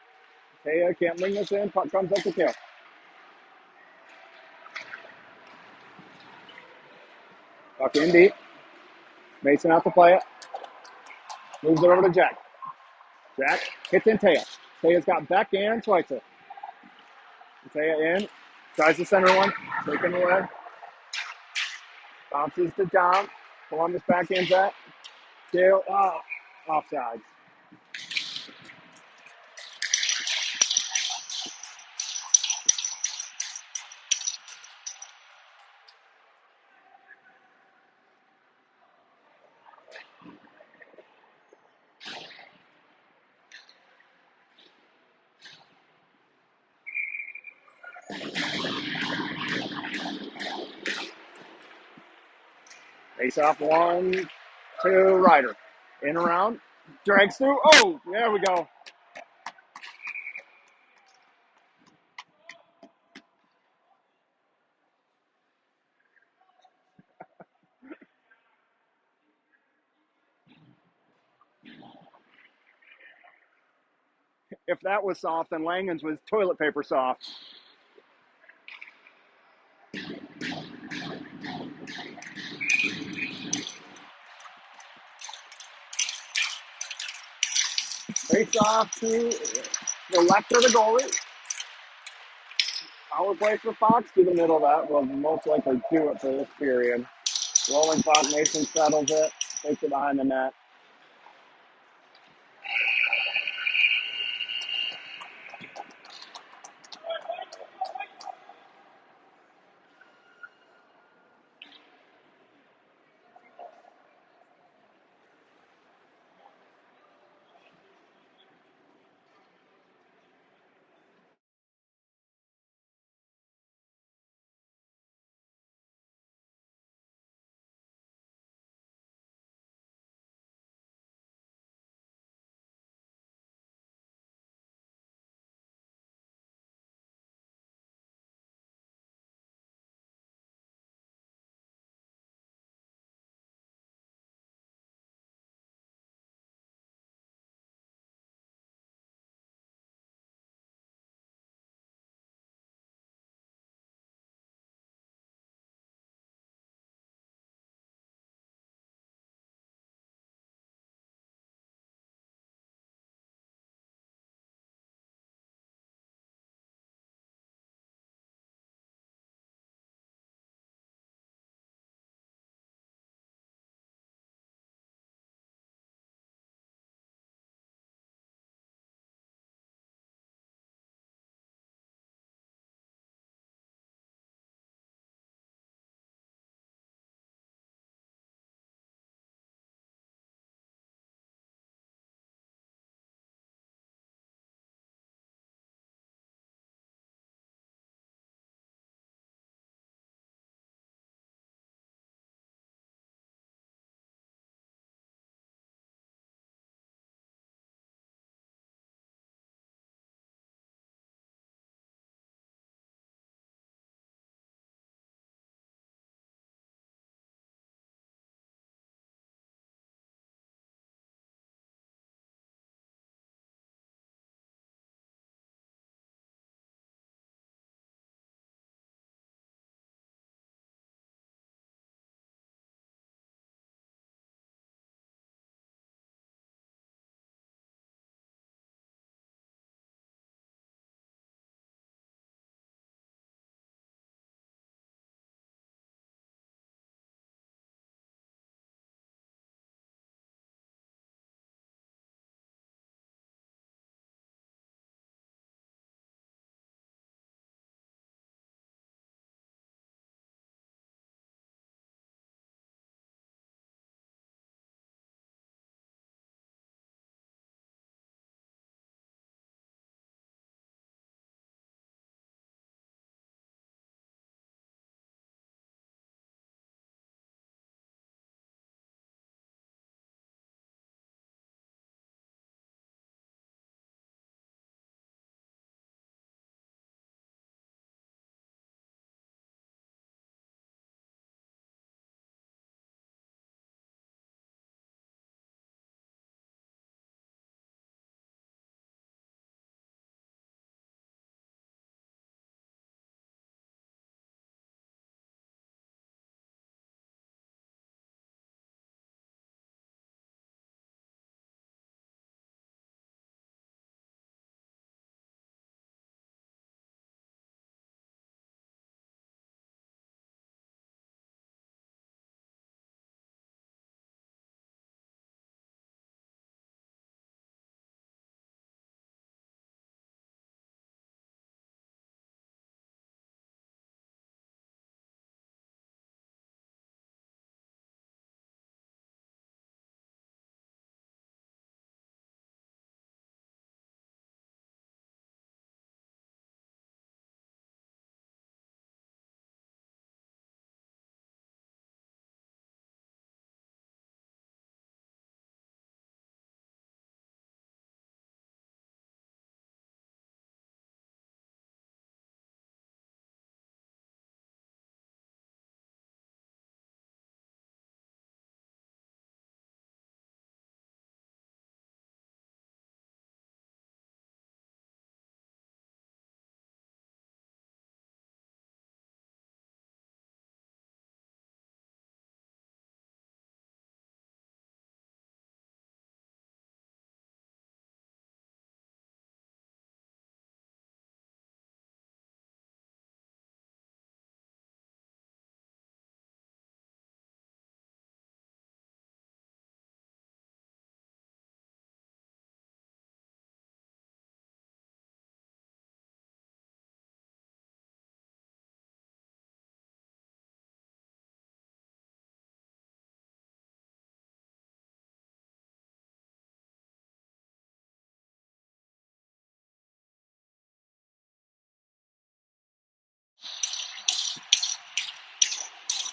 Taya can't bring this in. Puck comes up to kill. Puck in deep. Mason out to play it. Moves it over to Jack. Jack hits in Taya. Taya's got back and swipes it. Taya in. Tries the center one. Taken away. Bounces to Dom. Columbus backhands that. Dale. Oh, offside. Face off one, two, Ryder. In around. Drags through. Oh, there we go. If that was soft, then Langen's was toilet paper soft. Face off to the left of the goalie. Power play for Fox to the middle. That will most likely do it for this period. Rolling puck, Mason settles it, takes it behind the net.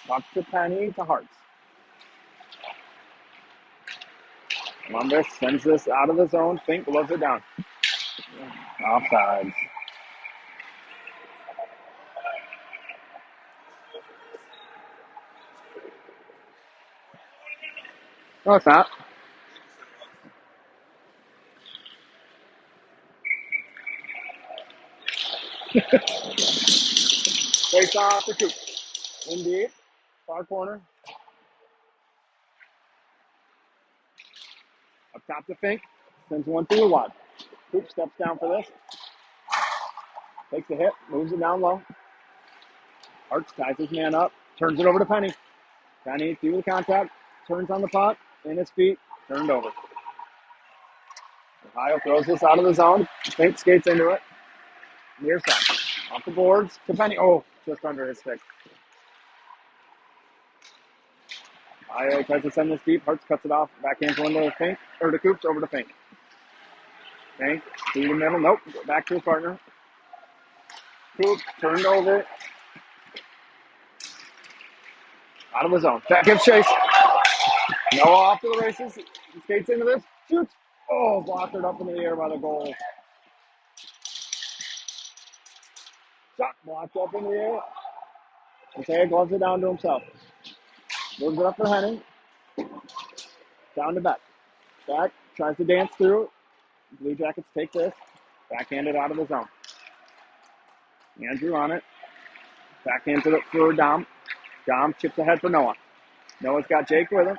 Puck to Penny to Hearts. Columbus sends this out of the zone. Fink loves it down. Offsides. No, it's not. Face off the Coop. Indeed. Far corner. Up top to Fink. Sends one through the wad. Coop steps down for this. Takes the hit. Moves it down low. Hartz ties his man up. Turns it over to Penny. Penny through the contact. Turns on the puck. In his feet. Turned over. Ohio throws this out of the zone. Fink skates into it. Near side. Off the boards to Penny. Oh, just under his stick. Ohio tries to send this deep. Hartz cuts it off. Backhands one to Fink. Or to Coops over to Fink. Fink through the middle. Nope. Back to his partner. Coops turned over. Out of the zone. Back gives chase. Noah off to the races. He skates into this. Shoots. Oh, blockered up in the air by the goal. Shot blocked up in the air. Mateo gloves it down to himself. Moves it up for Henning. Down to Beck. Beck tries to dance through. Blue Jackets take this. Backhanded out of the zone. Andrew on it. Backhanded it for Dom. Dom chips ahead for Noah. Noah's got Jake with him.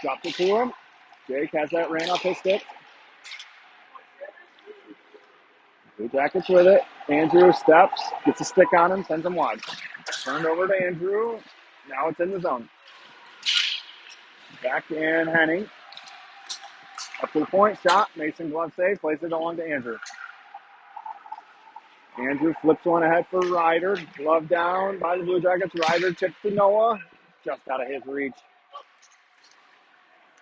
Drops it to him. Jake has that ran off his stick. Blue Jackets with it. Andrew steps, gets a stick on him, sends him wide. Turned over to Andrew. Now it's in the zone. Back in Henning. Up to the point, shot. Mason glove save, plays it along to Andrew. Andrew flips one ahead for Ryder. Glove down by the Blue Jackets. Ryder chips to Noah. Just out of his reach.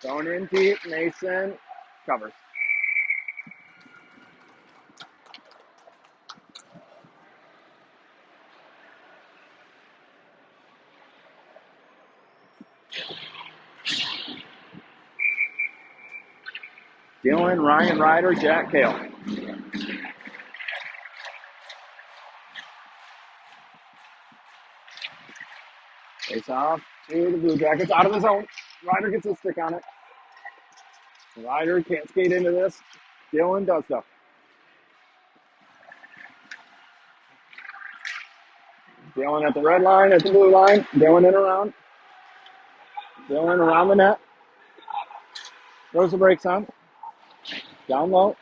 Going in deep. Mason covers. Dylan, Ryan Ryder, Jack Kale. Face off to the Blue Jackets. Out of the zone. Ryder gets a stick on it. Ryder can't skate into this. Dylan does though. Dylan at the red line, at the blue line. Dylan in around. Dylan around the net. Throws the brakes on. Down low.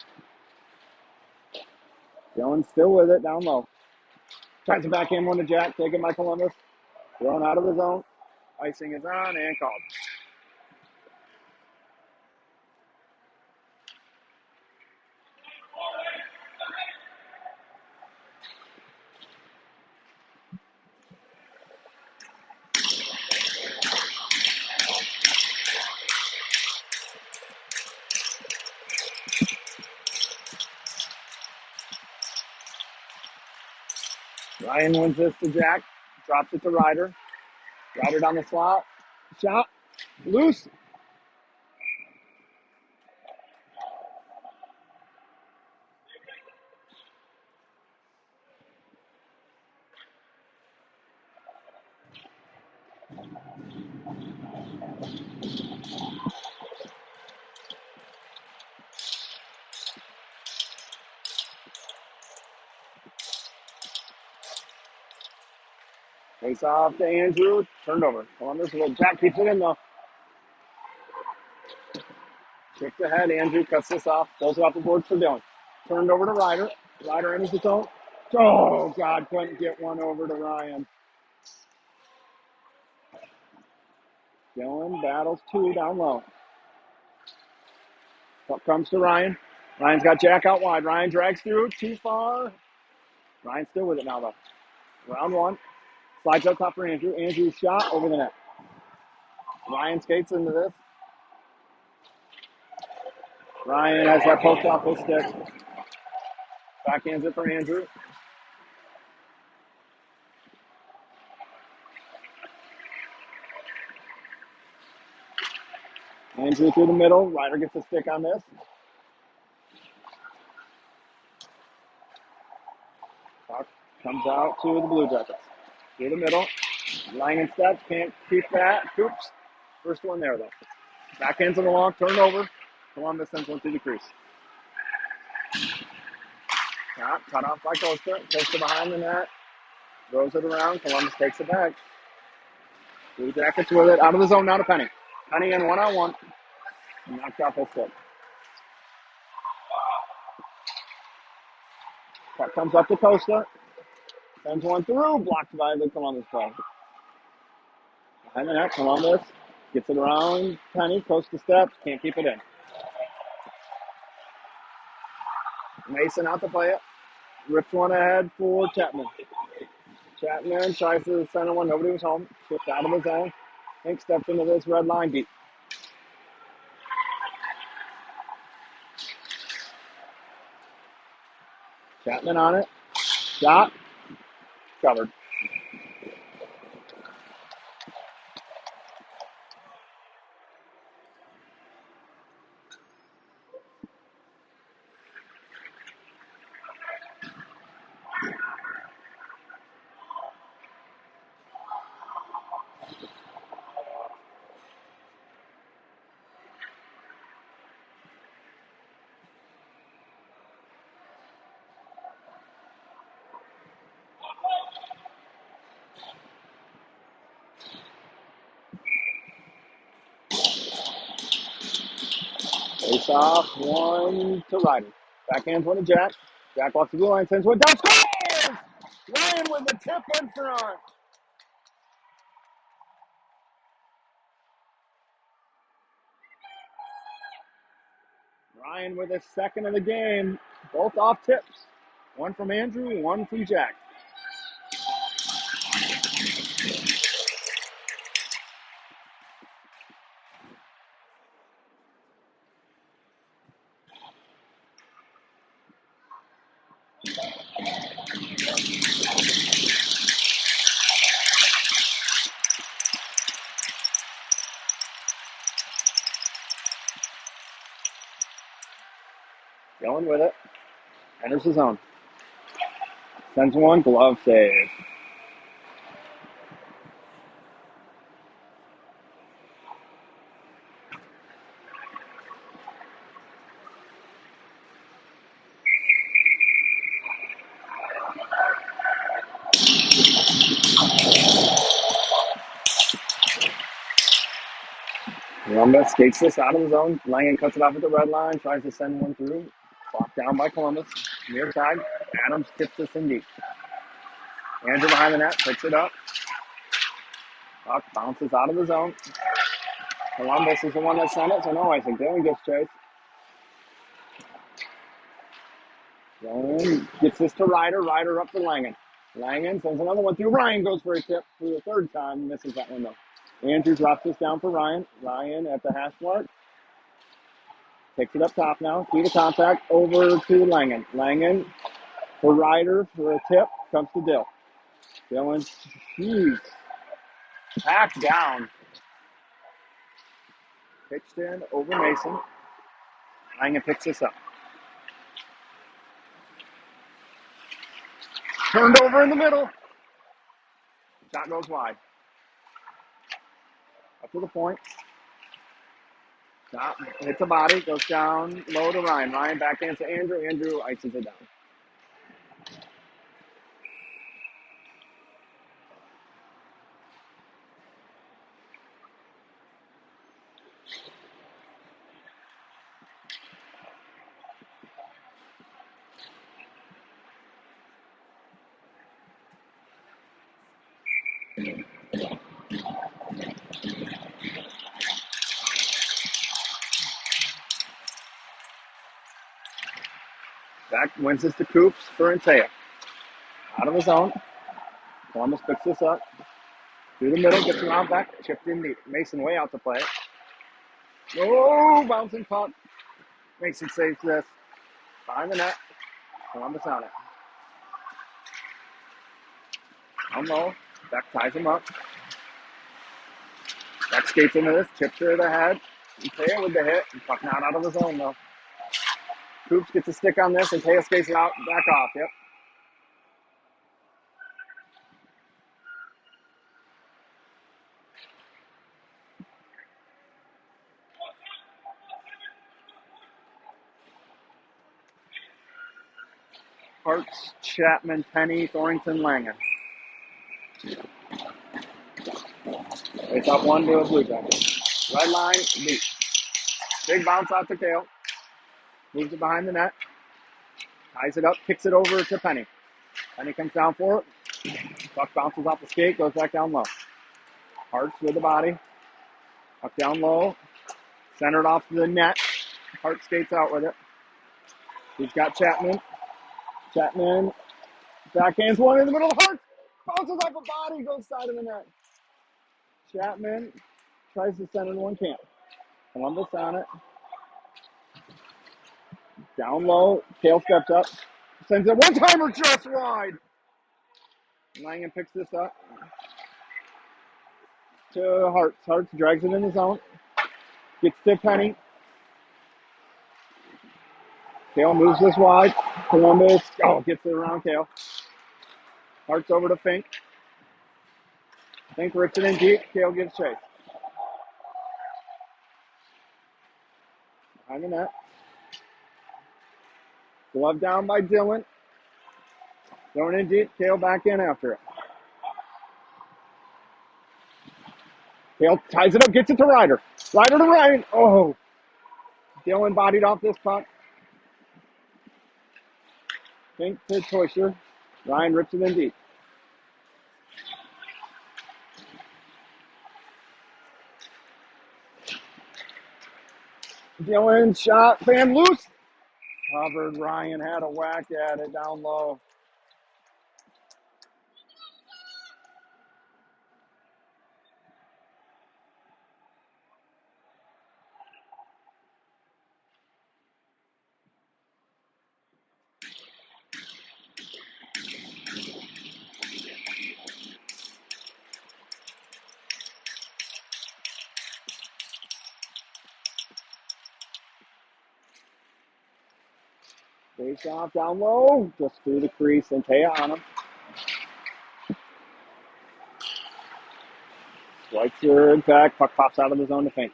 Dylan still with it, down low. Tries to backhand one to Jack, taken by Columbus. Thrown out of the zone. Icing is on and called. Ryan wins this to Jack. Drops it to Ryder. Ryder down the slot. Shot. Loose. Face off to Andrew. Turned over. Columbus. Well, Jack keeps it in though. Kicked ahead. Andrew cuts this off. Pulls it off the board for Dylan. Turned over to Ryder. Ryder enters the zone. Oh, God. Couldn't get one over to Ryan. Dylan battles two down low. Puck comes to Ryan. Ryan's got Jack out wide. Ryan drags through. Too far. Ryan's still with it now, though. Round one. Slides up top for Andrew. Andrew's shot over the net. Ryan skates into this. Ryan has that post off his stick. Backhands it for Andrew. Andrew through the middle. Ryder gets a stick on this. Puck comes out to the Blue Jackets. Through the middle. Langen steps, can't keep that. Coops. First one there, though. Back into the long, turned over. Columbus sends one through the crease. Cut off by Costa. Costa behind the net. Throws it around. Columbus takes it back. Blue Jackets with it. Out of the zone now to Penny. Penny in one-on-one. Knocked off his stick. Puck comes up to Costa. Sends one through. Blocked by the Columbus player. Behind the net, Columbus gets it around Penny. Costa steps. Can't keep it in. Mason out to play it. Rips one ahead for Chapman. Chapman tries to center one. Nobody was home. Shipped out of the zone. Hank steps into this red line deep. Chapman on it. Shot. Covered. Face off. One to Ryder. Backhands one to Jack. Jack walks the blue line. Sends one down. Scores! Ryan with the tip in front. Ryan with his second of the game. Both off tips. One from Andrew, one from Jack. Going with it. Enters the zone. Sends one. Glove save. Columbus skates this out of the zone. Langen cuts it off at the red line. Tries to send one through. Blocked down by Columbus. Near side. Adams tips this in deep. Andrew behind the net. Picks it up. Puck bounces out of the zone. Columbus is the one that sent it, so no icing. Dylan gets chased. Dylan gets this to Ryder. Ryder up to Langen. Langen sends another one through. Ryan goes for a tip for the third time. Misses that one, though. Andrew drops this down for Ryan. Ryan at the hash mark. Picks it up top now. Through the contact. Over to Langen. Langen for Ryder for a tip. Comes to Dill. Dylan, jeez. Packed down. Pitched in over Mason. Langen picks this up. Turned over in the middle. Shot goes wide. Up to the point. Shot hits the body. Goes down low to Ryan. Ryan backhands to Andrew. Andrew ices it down. Back wins this to Coops for Antea. Out of the zone. Columbus picks this up. Through the middle, gets around back, chipped in deep. Mason way out to play it. Oh, bouncing puck. Mason saves this. Behind the net. Columbus on it. Down low. Beck ties him up. Beck skates into this, chips her to the head. Taya with the hit. Puck not out of the zone, though. Coops gets a stick on this, and Taya skates it out. Back off, yep. Hartz, Chapman, Penny, Thornton, Langen. It's up 1 to a Blue Jacket. Red line, deep. Big bounce out to Kale. Moves it behind the net. Ties it up, kicks it over to Penny. Penny comes down for it. Puck bounces off the skate, goes back down low. Hartz with the body. Puck down low. Centered off to the net. Hart skates out with it. He's got Chapman. Chapman backhands one in the middle of Hart. Bounces off a body, goes side of the net. Chapman tries to center one, can't. Columbus on it. Down low. Kale steps up. Sends it one-timer just wide. Langen picks this up to Hartz. Hartz drags it in the zone. Gets to Penny. Kale moves this wide. Columbus, gets it around Kale. Hartz over to Fink. Fink rips it in deep. Kale gives chase. Behind the net. Glove down by Dylan. Going in deep. Kale back in after it. Kale ties it up, gets it to Ryder. Ryder to Ryan. Oh. Dylan bodied off this puck. Fink to Toysher. Ryan rips it in deep. Dylan shot. Fan loose. Covered. Ryan had a whack at it down low. Face off down low. Just through the crease and Taya on him. Swipes her back. Puck pops out of the zone to Fink.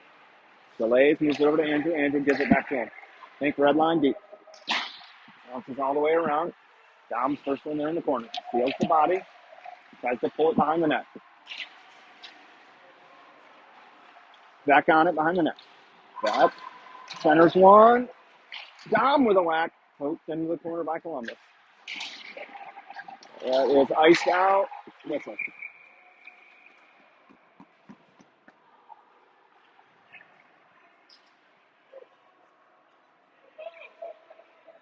Delays, moves it over to Andrew. Andrew gives it back to him. Fink red line deep. Bounces all the way around. Dom's first one there in the corner. Feels the body. Tries to pull it behind the net. Back on it behind the net. Back. Centers one. Dom with a whack. Poked into the corner by Columbus. That is iced out. Listen.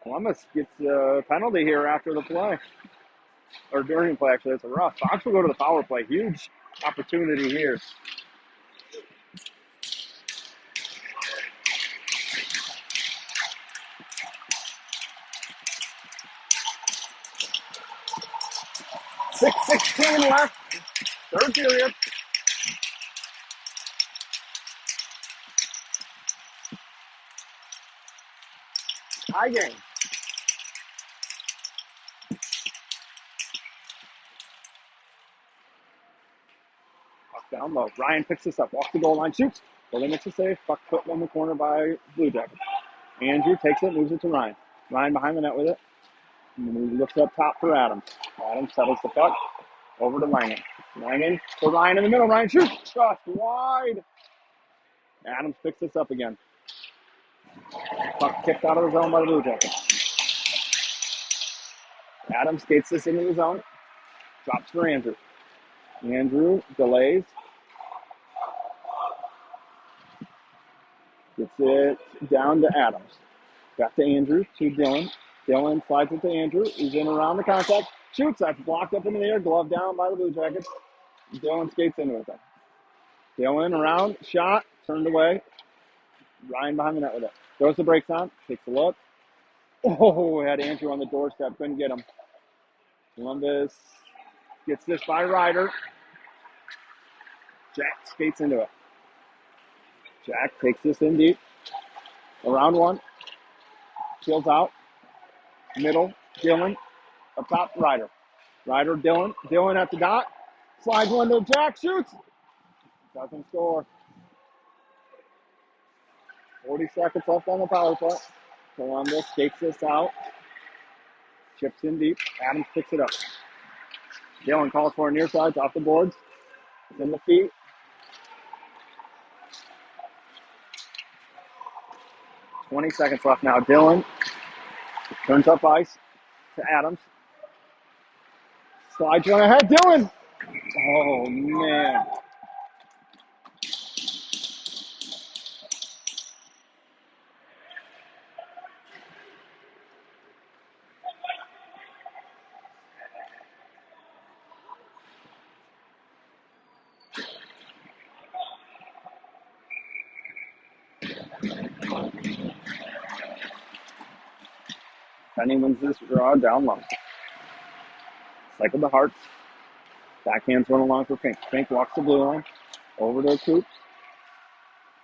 Columbus gets a penalty here after the play. Or during the play, actually. It's a rough. Fox will go to the power play. Huge opportunity here. Six 16 left. Third period. High game. Puck down low. Ryan picks this up. Walks the goal line. Shoots. Goalie makes a save. Puck put in the corner by Blue Jackets. Andrew takes it. Moves it to Ryan. Ryan behind the net with it. And he looks up top for Adams. Adams settles the puck. Over to Langen. Langen to Ryan in the middle. Ryan shoots. Just wide. Adams picks this up again. Puck kicked out of the zone by the Blue Jackets. Adams skates this into the zone. Drops for Andrew. Andrew delays. Gets it down to Adams. Got to Andrew, to Dylan. Dylan slides it to Andrew. He's in around the contact. Shoots. That's blocked up into the air. Glove down by the Blue Jackets. Dylan skates into it. Dylan around. Shot. Turned away. Ryan behind the net with it. Throws the brakes on. Takes a look. Oh, had Andrew on the doorstep. Couldn't get him. Columbus gets this by Ryder. Jack skates into it. Jack takes this in deep. Around one. Peels out. Middle. Dylan. Up top. Ryder. Ryder. Dylan. Dylan at the dot. Slides one to Jack. Shoots. Doesn't score. 40 seconds left on the power play. Columbus takes this out. Chips in deep. Adams picks it up. Dylan calls for a near side. It's off the boards. It's in the feet. 20 seconds left now. Dylan turns up ice to Adams. Slides one ahead. Dylan. Oh, man. Penny wins this draw down low. Cycle the Hearts. Backhands run along for Fink. Fink walks the blue line. Over to Coops.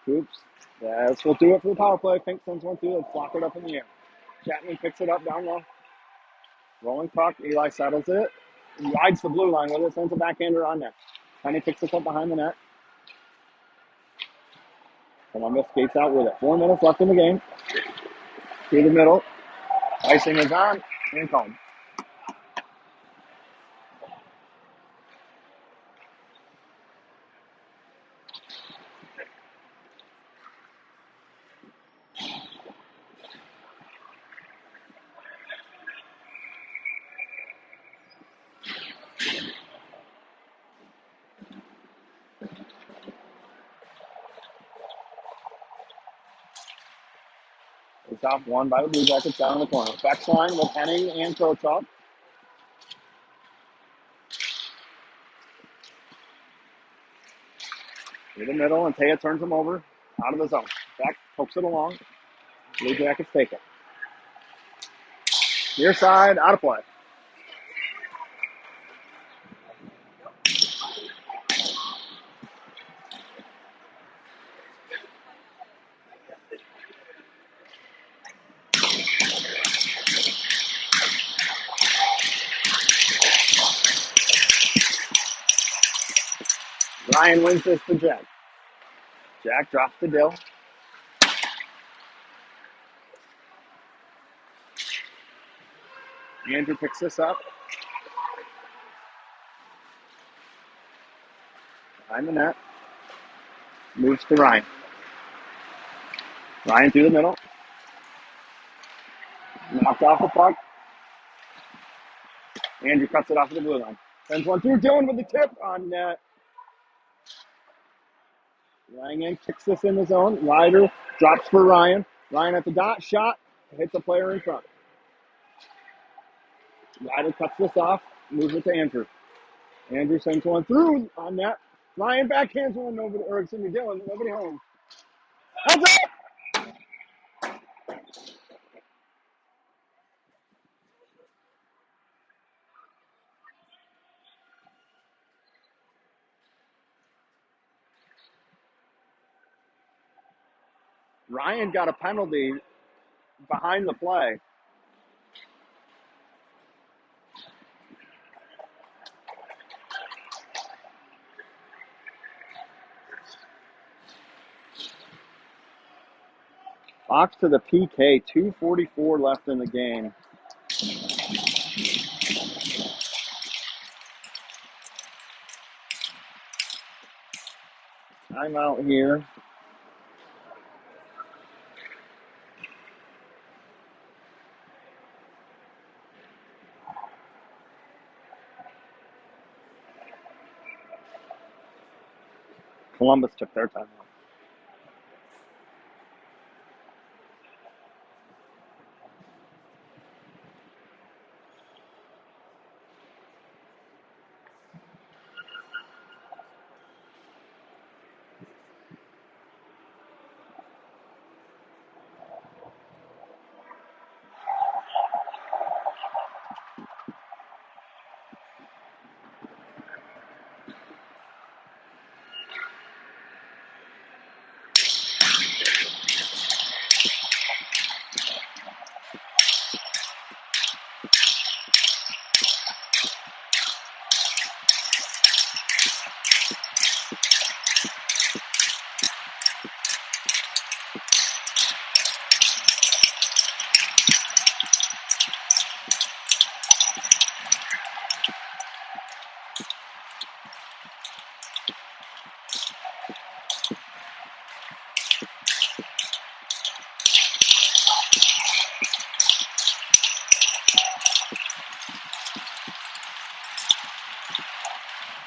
Coops. This will do it for the power play. Fink sends one through. Let's block it up in the air. Chapman picks it up down low. Rolling puck. Eli settles it. He rides the blue line with it. Sends a backhander on net. Penny picks it up behind the net. Columbus skates out with it. 4 minutes left in the game. Through the middle. Icing is on. And called. It's off one by the Blue Jackets down in the corner. Beck's line with Henning and Trochop. Through the middle, and Taya turns him over out of the zone. Beck pokes it along. Blue Jackets take it. Near side, out of play. Ryan wins this to Jack. Jack drops to Dill. Andrew picks this up. Behind the net. Moves to Ryan. Ryan through the middle. Knocked off the puck. Andrew cuts it off of the blue line. Sends one through. Dylan with the tip on net. Ryan kicks this in the zone. Ryder drops for Ryan. Ryan at the dot. Shot. Hits a player in front. Ryder cuts this off. Moves it to Andrew. Andrew sends one through on net. Ryan backhands one over to Erickson. Dylan. Nobody home. That's it! Ryan got a penalty behind the play. Fox to the PK, 2:44 left in the game. Timeout here. Columbus took their timeout.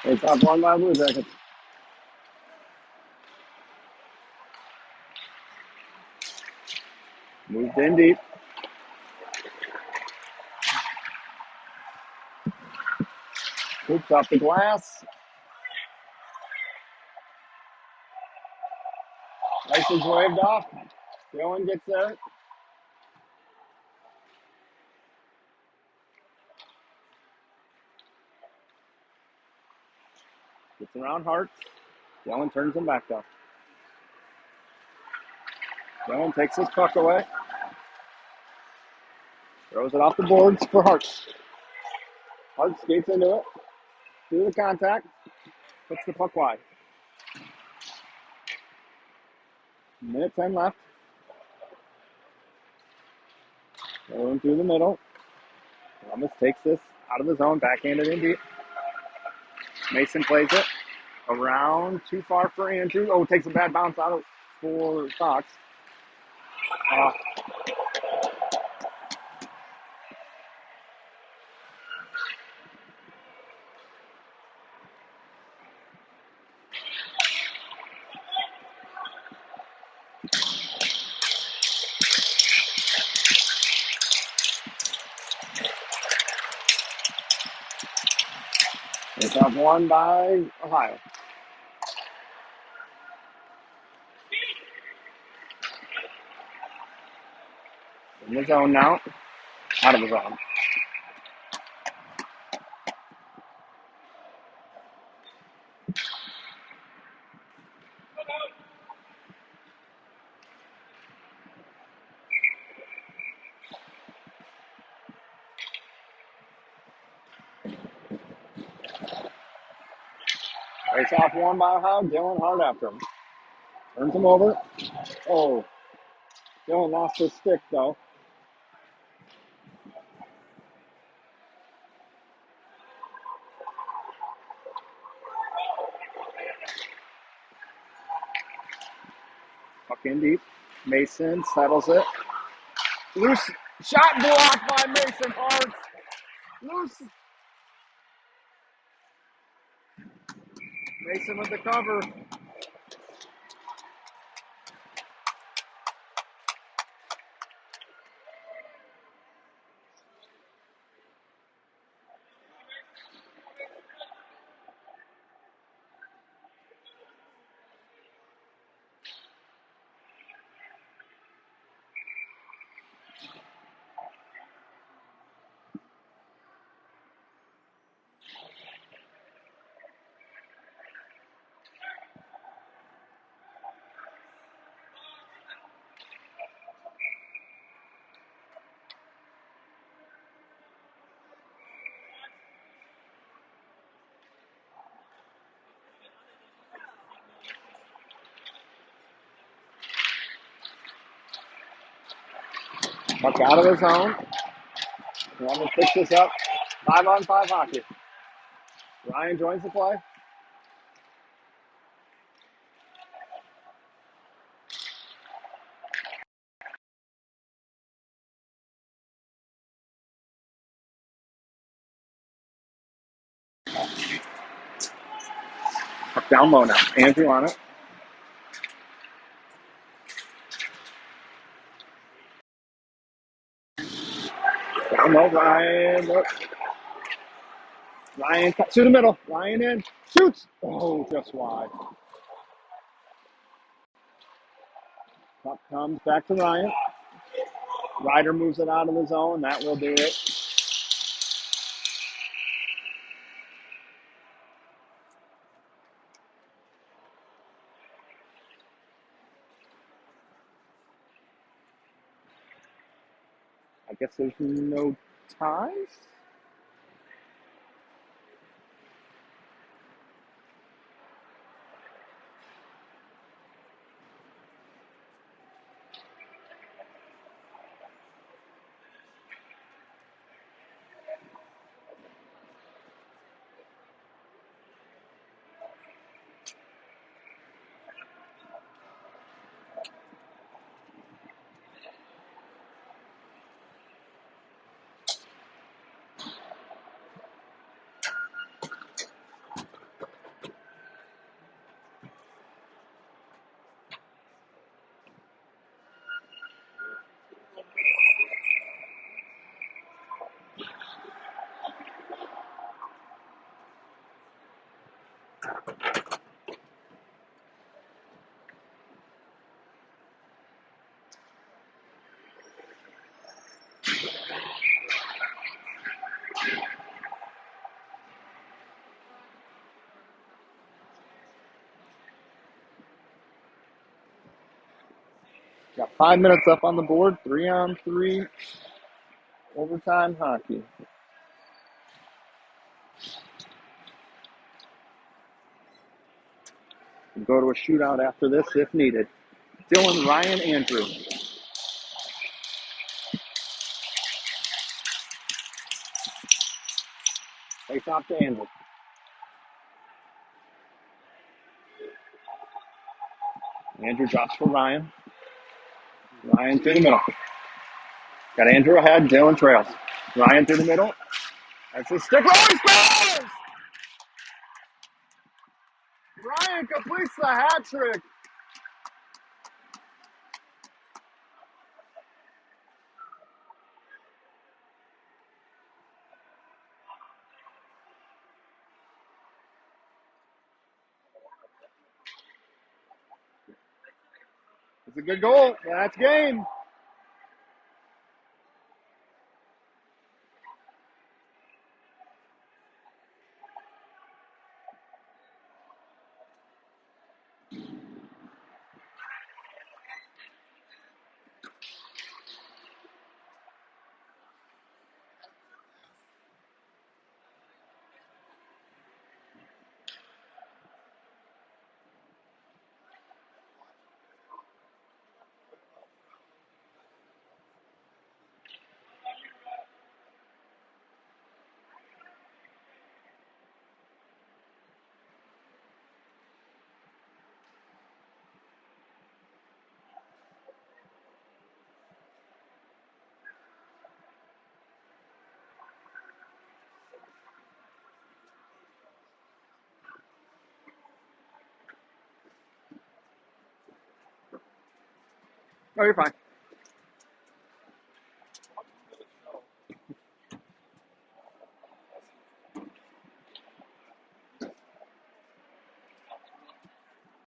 Face off won by Blue Jackets. Moved in deep. Hoops off the glass. License waved off. Dylan gets there. Gets around Hart. Dylan turns him back though. Dylan takes his puck away. Throws it off the boards for Hart. Hart skates into it. Through the contact. Puts the puck wide. Minute 10 left. Going through the middle. Columbus takes this out of the zone. Backhanded in deep. Mason plays it. Around. Too far for Andrew. Oh, takes a bad bounce out for Cox. It's up one by Ohio. In the zone now. Out of the zone. Face off one by Ohio. Dylan Hart after him. Turns him over. Oh, Dylan lost his stick though. Puck in deep. Mason settles it. Loose shot blocked by Mason Hart. Loose. Mason with the cover. Puck out of the zone. Columbus picks this up. 5-on-5 hockey. Ryan joins the play. Puck down low now. Andrew on it. Down low, Ryan. Look. Ryan cuts through the middle. Ryan in. Shoots. Oh, just wide. Puck comes back to Ryan. Ryder moves it out of the zone. That will do it. I guess there's no ties. 5 minutes up on the board. 3-on-3 overtime hockey. We'll go to a shootout after this if needed. Dylan, Ryan, Andrew. Face off to Andrew. Andrew drops for Ryan. Ryan through the middle. Got Andrew ahead. Dylan trails. Ryan through the middle. That's his stick. Oh, he scores! Ryan completes the hat trick. It's a good goal. That's game. Oh, you're fine.